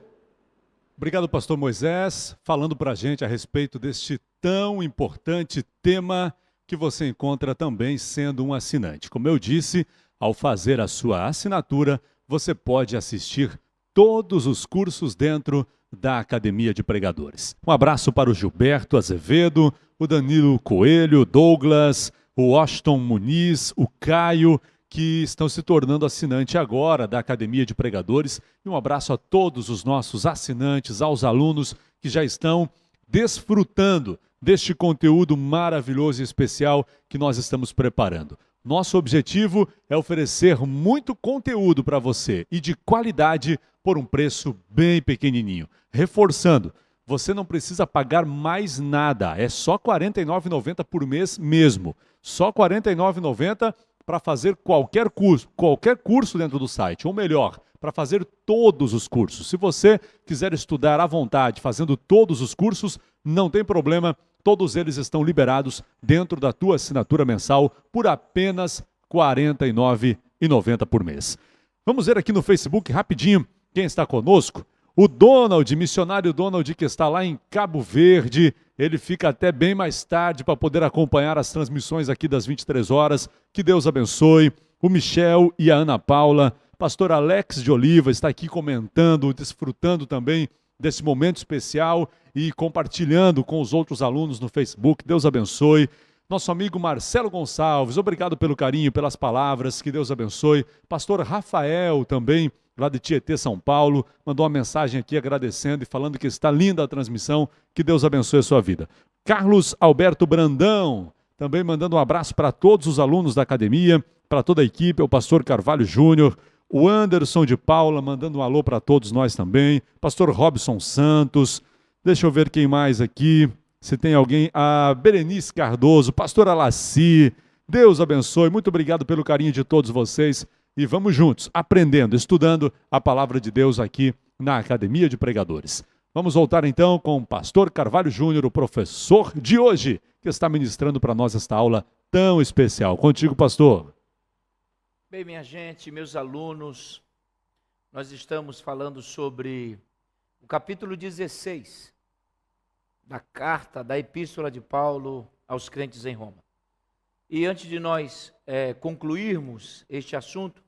Obrigado, pastor Moisés, falando para a gente a respeito deste tão importante tema que você encontra também sendo um assinante. Como eu disse, ao fazer a sua assinatura, você pode assistir todos os cursos dentro da Academia de Pregadores. Um abraço para o Gilberto Azevedo, o Danilo Coelho, o Douglas, o Washington Muniz, o Caio, que estão se tornando assinante agora da Academia de Pregadores. E um abraço a todos os nossos assinantes, aos alunos que já estão desfrutando deste conteúdo maravilhoso e especial que nós estamos preparando. Nosso objetivo é oferecer muito conteúdo para você e de qualidade por um preço bem pequenininho. Reforçando, você não precisa pagar mais nada, é só R$ 49,90 por mês mesmo. Só R$ 49,90 para fazer qualquer curso dentro do site, ou melhor, para fazer todos os cursos. Se você quiser estudar à vontade, fazendo todos os cursos, não tem problema, todos eles estão liberados dentro da tua assinatura mensal por apenas R$ 49,90 por mês. Vamos ver aqui no Facebook rapidinho quem está conosco. O Donald, missionário Donald, que está lá em Cabo Verde, ele fica até bem mais tarde para poder acompanhar as transmissões aqui das 23 horas. Que Deus abençoe. O Michel e a Ana Paula. Pastor Alex de Oliva está aqui comentando, desfrutando também desse momento especial e compartilhando com os outros alunos no Facebook. Deus abençoe. Nosso amigo Marcelo Gonçalves, obrigado pelo carinho, pelas palavras. Que Deus abençoe. Pastor Rafael também, lá de Tietê, São Paulo, mandou uma mensagem aqui agradecendo e falando que está linda a transmissão, que Deus abençoe a sua vida. Carlos Alberto Brandão, também mandando um abraço para todos os alunos da academia, para toda a equipe, o pastor Carvalho Júnior, o Anderson de Paula, mandando um alô para todos nós também, pastor Robson Santos, deixa eu ver quem mais aqui, se tem alguém, a Berenice Cardoso, pastor Alaci, Deus abençoe, muito obrigado pelo carinho de todos vocês. E vamos juntos, aprendendo, estudando a palavra de Deus aqui na Academia de Pregadores. Vamos voltar então com o pastor Carvalho Júnior, o professor de hoje, que está ministrando para nós esta aula tão especial. Contigo, pastor. Bem, minha gente, meus alunos, nós estamos falando sobre o capítulo 16 da carta, da epístola de Paulo aos crentes em Roma. E antes de nós concluirmos este assunto,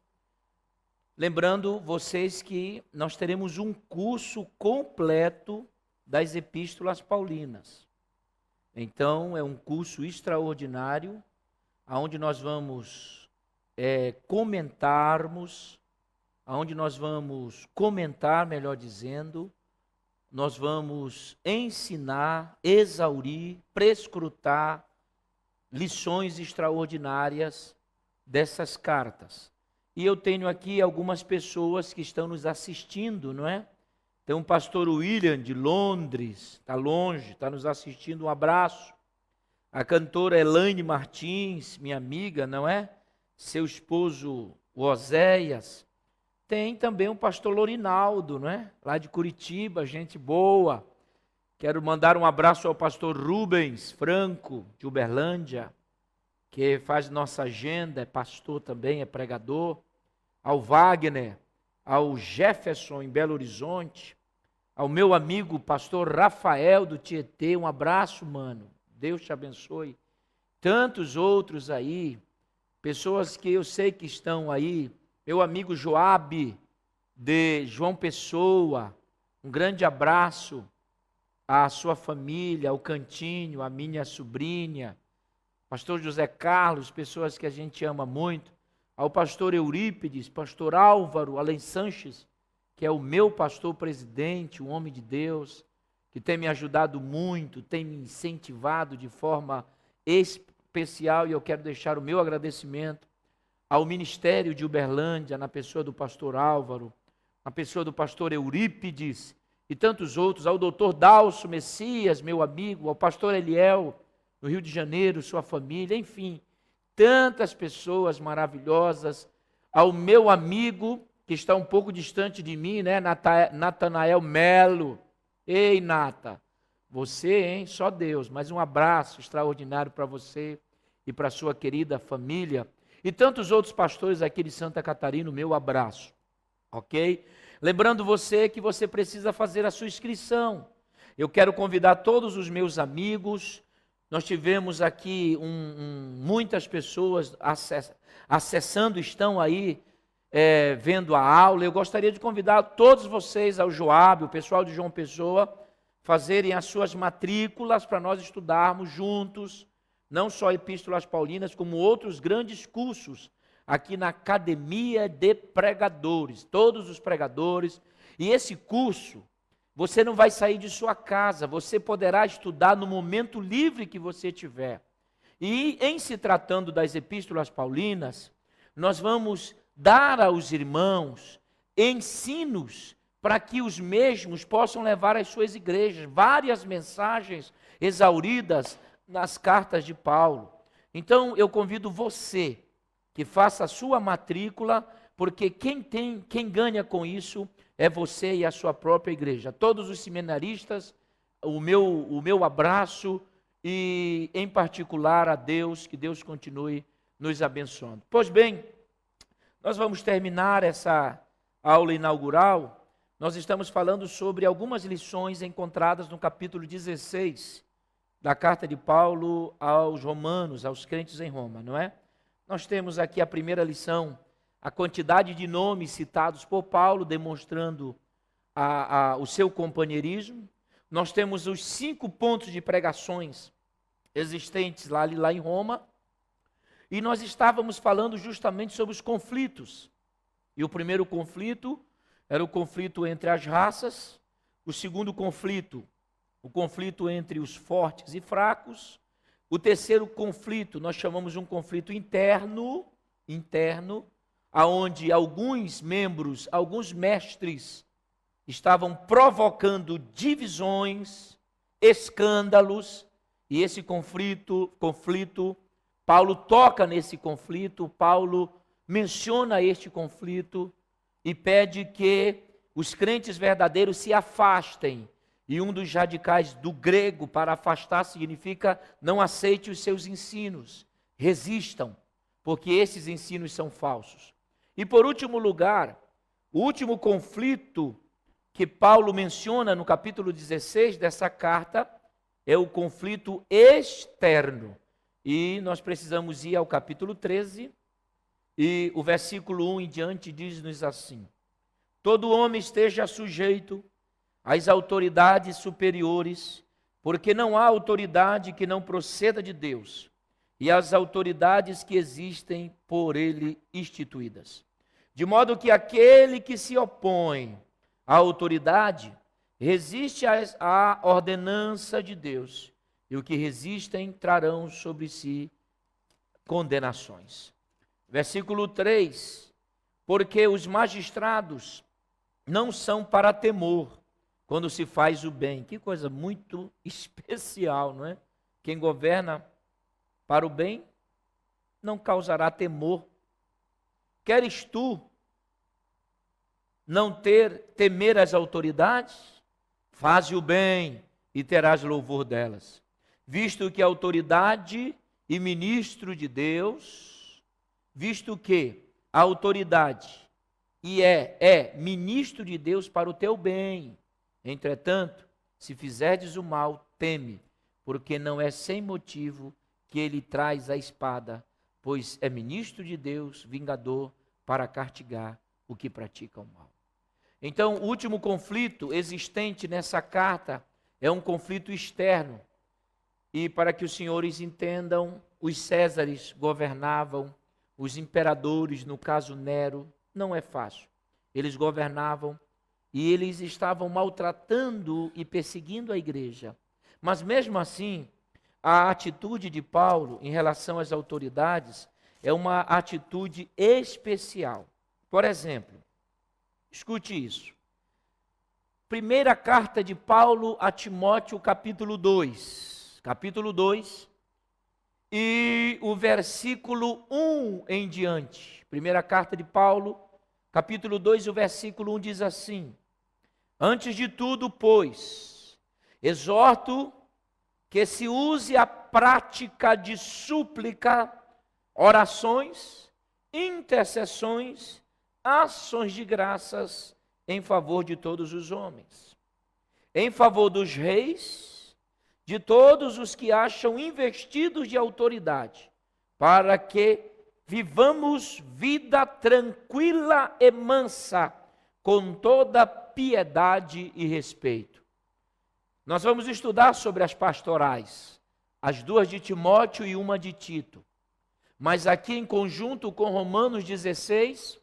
lembrando vocês que nós teremos um curso completo das epístolas paulinas. Então, é um curso extraordinário, onde nós vamos comentar, melhor dizendo, nós vamos ensinar, exaurir, prescrutar lições extraordinárias dessas cartas. E eu tenho aqui algumas pessoas que estão nos assistindo, não é? Tem um pastor William de Londres, está longe, está nos assistindo, um abraço. A cantora Elaine Martins, minha amiga, não é? Seu esposo Oséias. Tem também o pastor Lorinaldo, não é? Lá de Curitiba, gente boa. Quero mandar um abraço ao pastor Rubens Franco, de Uberlândia, que faz nossa agenda, é pastor também, é pregador. Ao Wagner, ao Jefferson em Belo Horizonte, ao meu amigo pastor Rafael do Tietê, um abraço, mano, Deus te abençoe. Tantos outros aí, pessoas que eu sei que estão aí, meu amigo Joabe, de João Pessoa, um grande abraço à sua família, ao Cantinho, à minha sobrinha, pastor José Carlos, pessoas que a gente ama muito, ao pastor Eurípides, pastor Álvaro, Além Sanches, que é o meu pastor presidente, um homem de Deus, que tem me ajudado muito, tem me incentivado de forma especial, e eu quero deixar o meu agradecimento ao Ministério de Uberlândia, na pessoa do pastor Álvaro, na pessoa do pastor Eurípides, e tantos outros, ao doutor Dalso Messias, meu amigo, ao pastor Eliel, no Rio de Janeiro, sua família, enfim, tantas pessoas maravilhosas, ao meu amigo, que está um pouco distante de mim, né, Natanael Melo. Ei, Nata, você, hein, só Deus, mas um abraço extraordinário para você e para a sua querida família, e tantos outros pastores aqui de Santa Catarina, o meu abraço, ok? Lembrando você que você precisa fazer a sua inscrição. Eu quero convidar todos os meus amigos. Nós tivemos aqui muitas pessoas acessando, estão aí vendo a aula. Eu gostaria de convidar todos vocês, ao Joabe, o pessoal de João Pessoa, fazerem as suas matrículas para nós estudarmos juntos, não só epístolas paulinas, como outros grandes cursos aqui na Academia de Pregadores, todos os pregadores. E esse curso, você não vai sair de sua casa, você poderá estudar no momento livre que você tiver. E em se tratando das epístolas paulinas, nós vamos dar aos irmãos ensinos para que os mesmos possam levar às suas igrejas várias mensagens exauridas nas cartas de Paulo. Então eu convido você que faça a sua matrícula, porque quem ganha com isso é você e a sua própria igreja. Todos os seminaristas, o meu abraço e em particular a Deus, que Deus continue nos abençoando. Pois bem, nós vamos terminar essa aula inaugural. Nós estamos falando sobre algumas lições encontradas no capítulo 16 da carta de Paulo aos romanos, aos crentes em Roma, não é? Nós temos aqui a primeira lição, a quantidade de nomes citados por Paulo, demonstrando o seu companheirismo. Nós temos os 5 pontos de pregações existentes lá em Roma. E nós estávamos falando justamente sobre os conflitos. E o primeiro conflito era o conflito entre as raças. O segundo conflito, o conflito entre os fortes e fracos. O terceiro conflito, nós chamamos de um conflito interno, aonde alguns membros, alguns mestres estavam provocando divisões, escândalos, e esse conflito, Paulo toca nesse conflito, Paulo menciona este conflito e pede que os crentes verdadeiros se afastem. E um dos radicais do grego para afastar significa não aceite os seus ensinos, resistam, porque esses ensinos são falsos. E por último lugar, o último conflito que Paulo menciona no capítulo 16 dessa carta é o conflito externo. E nós precisamos ir ao capítulo 13, e o versículo 1 em diante diz-nos assim: todo homem esteja sujeito às autoridades superiores, porque não há autoridade que não proceda de Deus, e as autoridades que existem por ele instituídas. De modo que aquele que se opõe à autoridade resiste à ordenança de Deus, e o que resistem trarão sobre si condenações. Versículo 3, porque os magistrados não são para temor quando se faz o bem. Que coisa muito especial, não é? Quem governa para o bem não causará temor. Queres tu não temer as autoridades? Faze o bem e terás louvor delas. Visto que a autoridade e ministro de Deus, visto que a autoridade é ministro de Deus para o teu bem. Entretanto, se fizerdes o mal, teme, porque não é sem motivo que ele traz a espada, pois é ministro de Deus, vingador, para castigar o que pratica o mal. Então, o último conflito existente nessa carta é um conflito externo. E para que os senhores entendam, os Césares governavam, os imperadores, no caso Nero, não é fácil. Eles governavam e eles estavam maltratando e perseguindo a igreja. Mas mesmo assim, a atitude de Paulo em relação às autoridades é uma atitude especial. Por exemplo, escute isso. Primeira carta de Paulo a Timóteo, capítulo 2. Capítulo 2 e o versículo 1 em diante. Primeira carta de Paulo, capítulo 2, o versículo 1 diz assim: antes de tudo, pois, exorto que se use a prática de súplica, orações, intercessões, ações de graças em favor de todos os homens, em favor dos reis, de todos os que acham investidos de autoridade, para que vivamos vida tranquila e mansa, com toda piedade e respeito. Nós vamos estudar sobre as pastorais, as 2 de Timóteo e uma de Tito. Mas aqui em conjunto com Romanos 16,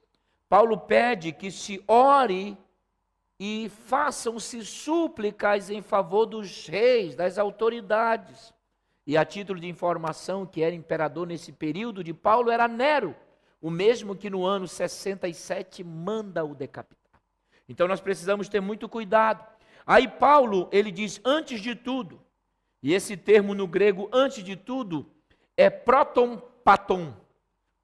Paulo pede que se ore e façam-se súplicas em favor dos reis, das autoridades. E a título de informação, que era imperador nesse período de Paulo era Nero, o mesmo que no ano 67 manda o decapitar. Então nós precisamos ter muito cuidado. Aí Paulo, ele diz antes de tudo, e esse termo no grego, antes de tudo, é proton paton.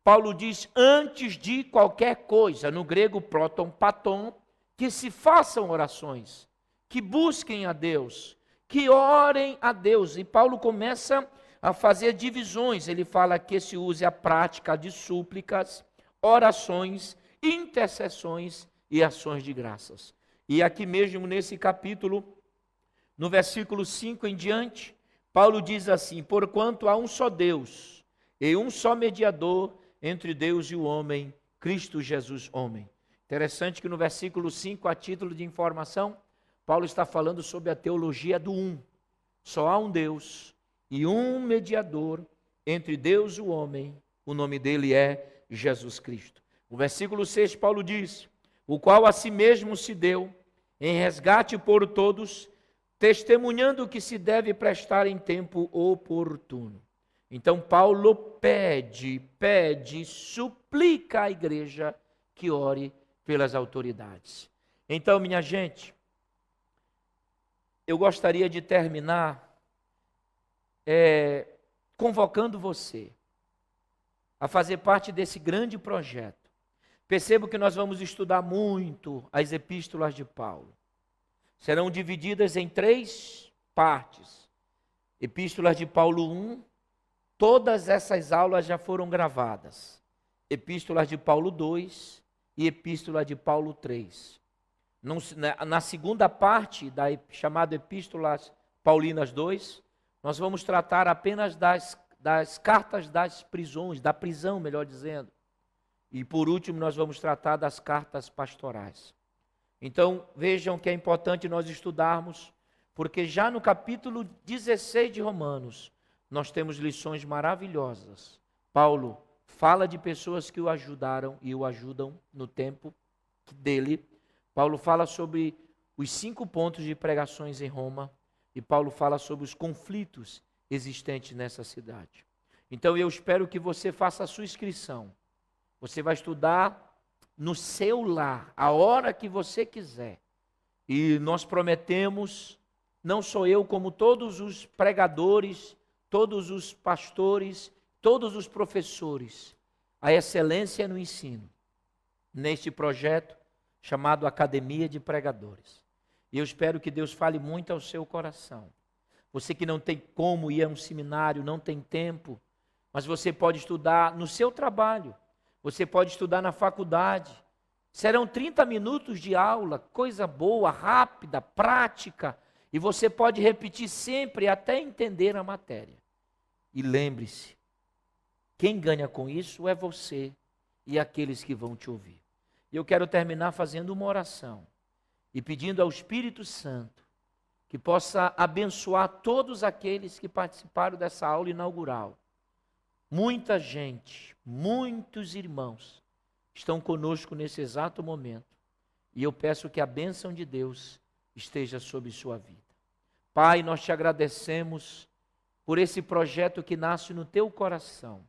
Paulo diz antes de qualquer coisa, no grego proton paton, que se façam orações, que busquem a Deus, que orem a Deus. E Paulo começa a fazer divisões, ele fala que se use a prática de súplicas, orações, intercessões e ações de graças. E aqui mesmo nesse capítulo, no versículo 5 em diante, Paulo diz assim: porquanto há um só Deus e um só mediador entre Deus e o homem, Cristo Jesus, homem. Interessante que no versículo 5, a título de informação, Paulo está falando sobre a teologia do um. Só há um Deus e um mediador entre Deus e o homem, o nome dele é Jesus Cristo. O versículo 6, Paulo diz: o qual a si mesmo se deu em resgate por todos, testemunhando que se deve prestar em tempo oportuno. Então Paulo pede, suplica à igreja que ore pelas autoridades. Então, minha gente, eu gostaria de terminar convocando você a fazer parte desse grande projeto. Percebo que nós vamos estudar muito as epístolas de Paulo. Serão divididas em 3 partes. Epístolas de Paulo 1, todas essas aulas já foram gravadas. Epístolas de Paulo 2 e Epístola de Paulo 3. Na segunda parte, chamada Epístolas Paulinas 2, nós vamos tratar apenas das cartas das prisões, da prisão, melhor dizendo. E por último, nós vamos tratar das cartas pastorais. Então, vejam que é importante nós estudarmos, porque já no capítulo 16 de Romanos, nós temos lições maravilhosas. Paulo fala de pessoas que o ajudaram e o ajudam no tempo dele. Paulo fala sobre os 5 pontos de pregações em Roma, e Paulo fala sobre os conflitos existentes nessa cidade. Então, eu espero que você faça a sua inscrição. Você vai estudar no seu lar, a hora que você quiser. E nós prometemos, não só eu, como todos os pregadores, todos os pastores, todos os professores, a excelência no ensino, neste projeto chamado Academia de Pregadores. E eu espero que Deus fale muito ao seu coração. Você que não tem como ir a um seminário, não tem tempo, mas você pode estudar no seu trabalho. Você pode estudar na faculdade. Serão 30 minutos de aula, coisa boa, rápida, prática. E você pode repetir sempre até entender a matéria. E lembre-se, quem ganha com isso é você e aqueles que vão te ouvir. Eu quero terminar fazendo uma oração e pedindo ao Espírito Santo que possa abençoar todos aqueles que participaram dessa aula inaugural. Muita gente, muitos irmãos estão conosco nesse exato momento. E eu peço que a bênção de Deus esteja sobre sua vida. Pai, nós te agradecemos por esse projeto que nasce no teu coração.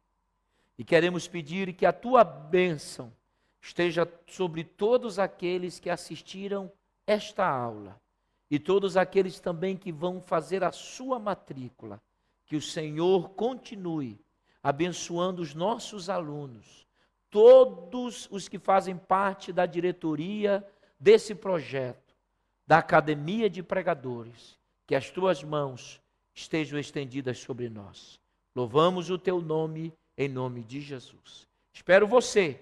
E queremos pedir que a tua bênção esteja sobre todos aqueles que assistiram esta aula. E todos aqueles também que vão fazer a sua matrícula. Que o Senhor continue abençoando os nossos alunos, todos os que fazem parte da diretoria desse projeto, da Academia de Pregadores, que as tuas mãos estejam estendidas sobre nós. Louvamos o teu nome, em nome de Jesus. Espero você,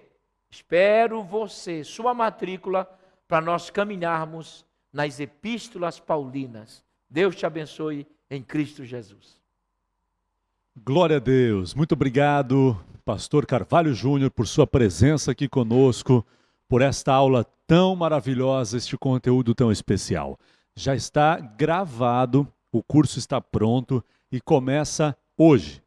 sua matrícula, para nós caminharmos nas epístolas paulinas. Deus te abençoe em Cristo Jesus. Glória a Deus. Muito obrigado, pastor Carvalho Júnior, por sua presença aqui conosco, por esta aula tão maravilhosa, este conteúdo tão especial. Já está gravado, o curso está pronto e começa hoje.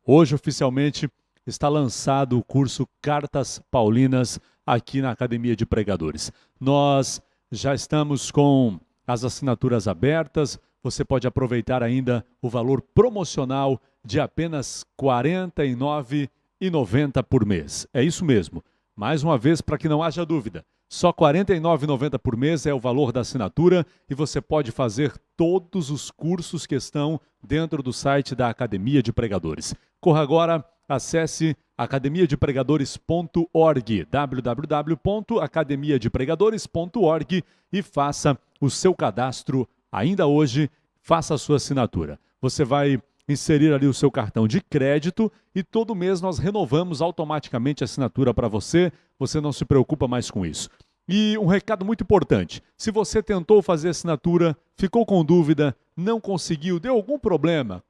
Hoje, oficialmente, está lançado o curso Cartas Paulinas aqui na Academia de Pregadores. Nós já estamos com as assinaturas abertas. Você pode aproveitar ainda o valor promocional de apenas R$ 49,90 por mês. É isso mesmo. Mais uma vez, para que não haja dúvida, Só R$ 49,90 por mês é o valor da assinatura e você pode fazer todos os cursos que estão dentro do site da Academia de Pregadores. Corra agora, acesse academiadepregadores.org, www.academiadepregadores.org e faça o seu cadastro ainda hoje, faça a sua assinatura. Você vai inserir ali o seu cartão de crédito e todo mês nós renovamos automaticamente a assinatura para você. Você não se preocupa mais com isso. E um recado muito importante, se você tentou fazer assinatura, ficou com dúvida, não conseguiu, deu algum problema,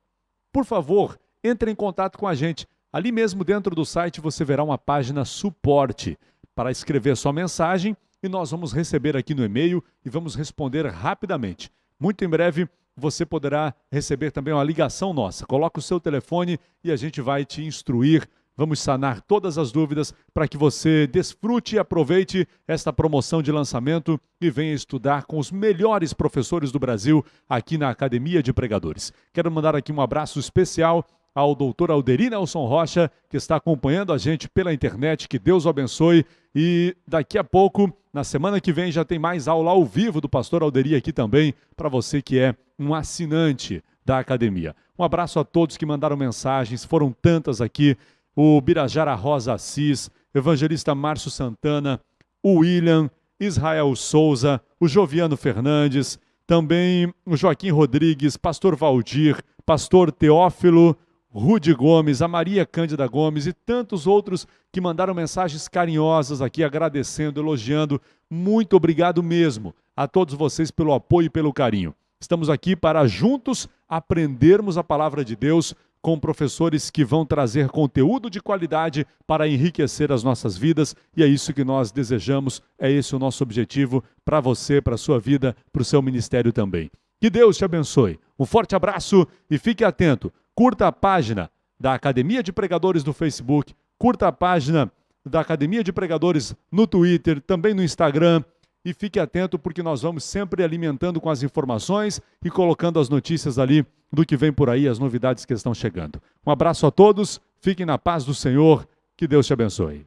por favor, entre em contato com a gente. Ali mesmo dentro do site você verá uma página suporte para escrever sua mensagem e nós vamos receber aqui no e-mail e vamos responder rapidamente. Muito em breve você poderá receber também uma ligação nossa. Coloque o seu telefone e a gente vai te instruir. Vamos sanar todas as dúvidas para que você desfrute e aproveite esta promoção de lançamento e venha estudar com os melhores professores do Brasil aqui na Academia de Pregadores. Quero mandar aqui um abraço especial ao doutor Alderi Nelson Rocha, que está acompanhando a gente pela internet. Que Deus o abençoe. E daqui a pouco, na semana que vem, já tem mais aula ao vivo do pastor Alderi aqui também, para você que é um assinante da academia. Um abraço a todos que mandaram mensagens, foram tantas aqui. O Birajara Rosa Assis, evangelista Márcio Santana, o William, Israel Souza, o Joviano Fernandes, também o Joaquim Rodrigues, pastor Valdir, pastor Teófilo, Rude Gomes, a Maria Cândida Gomes e tantos outros que mandaram mensagens carinhosas aqui, agradecendo, elogiando. Muito obrigado mesmo a todos vocês pelo apoio e pelo carinho. Estamos aqui para juntos aprendermos a palavra de Deus com professores que vão trazer conteúdo de qualidade para enriquecer as nossas vidas, e é isso que nós desejamos, é esse o nosso objetivo para você, para a sua vida, para o seu ministério também. Que Deus te abençoe. Um forte abraço e fique atento. Curta a página da Academia de Pregadores no Facebook, curta a página da Academia de Pregadores no Twitter, também no Instagram, e fique atento porque nós vamos sempre alimentando com as informações e colocando as notícias ali do que vem por aí, as novidades que estão chegando. Um abraço a todos, fiquem na paz do Senhor, que Deus te abençoe.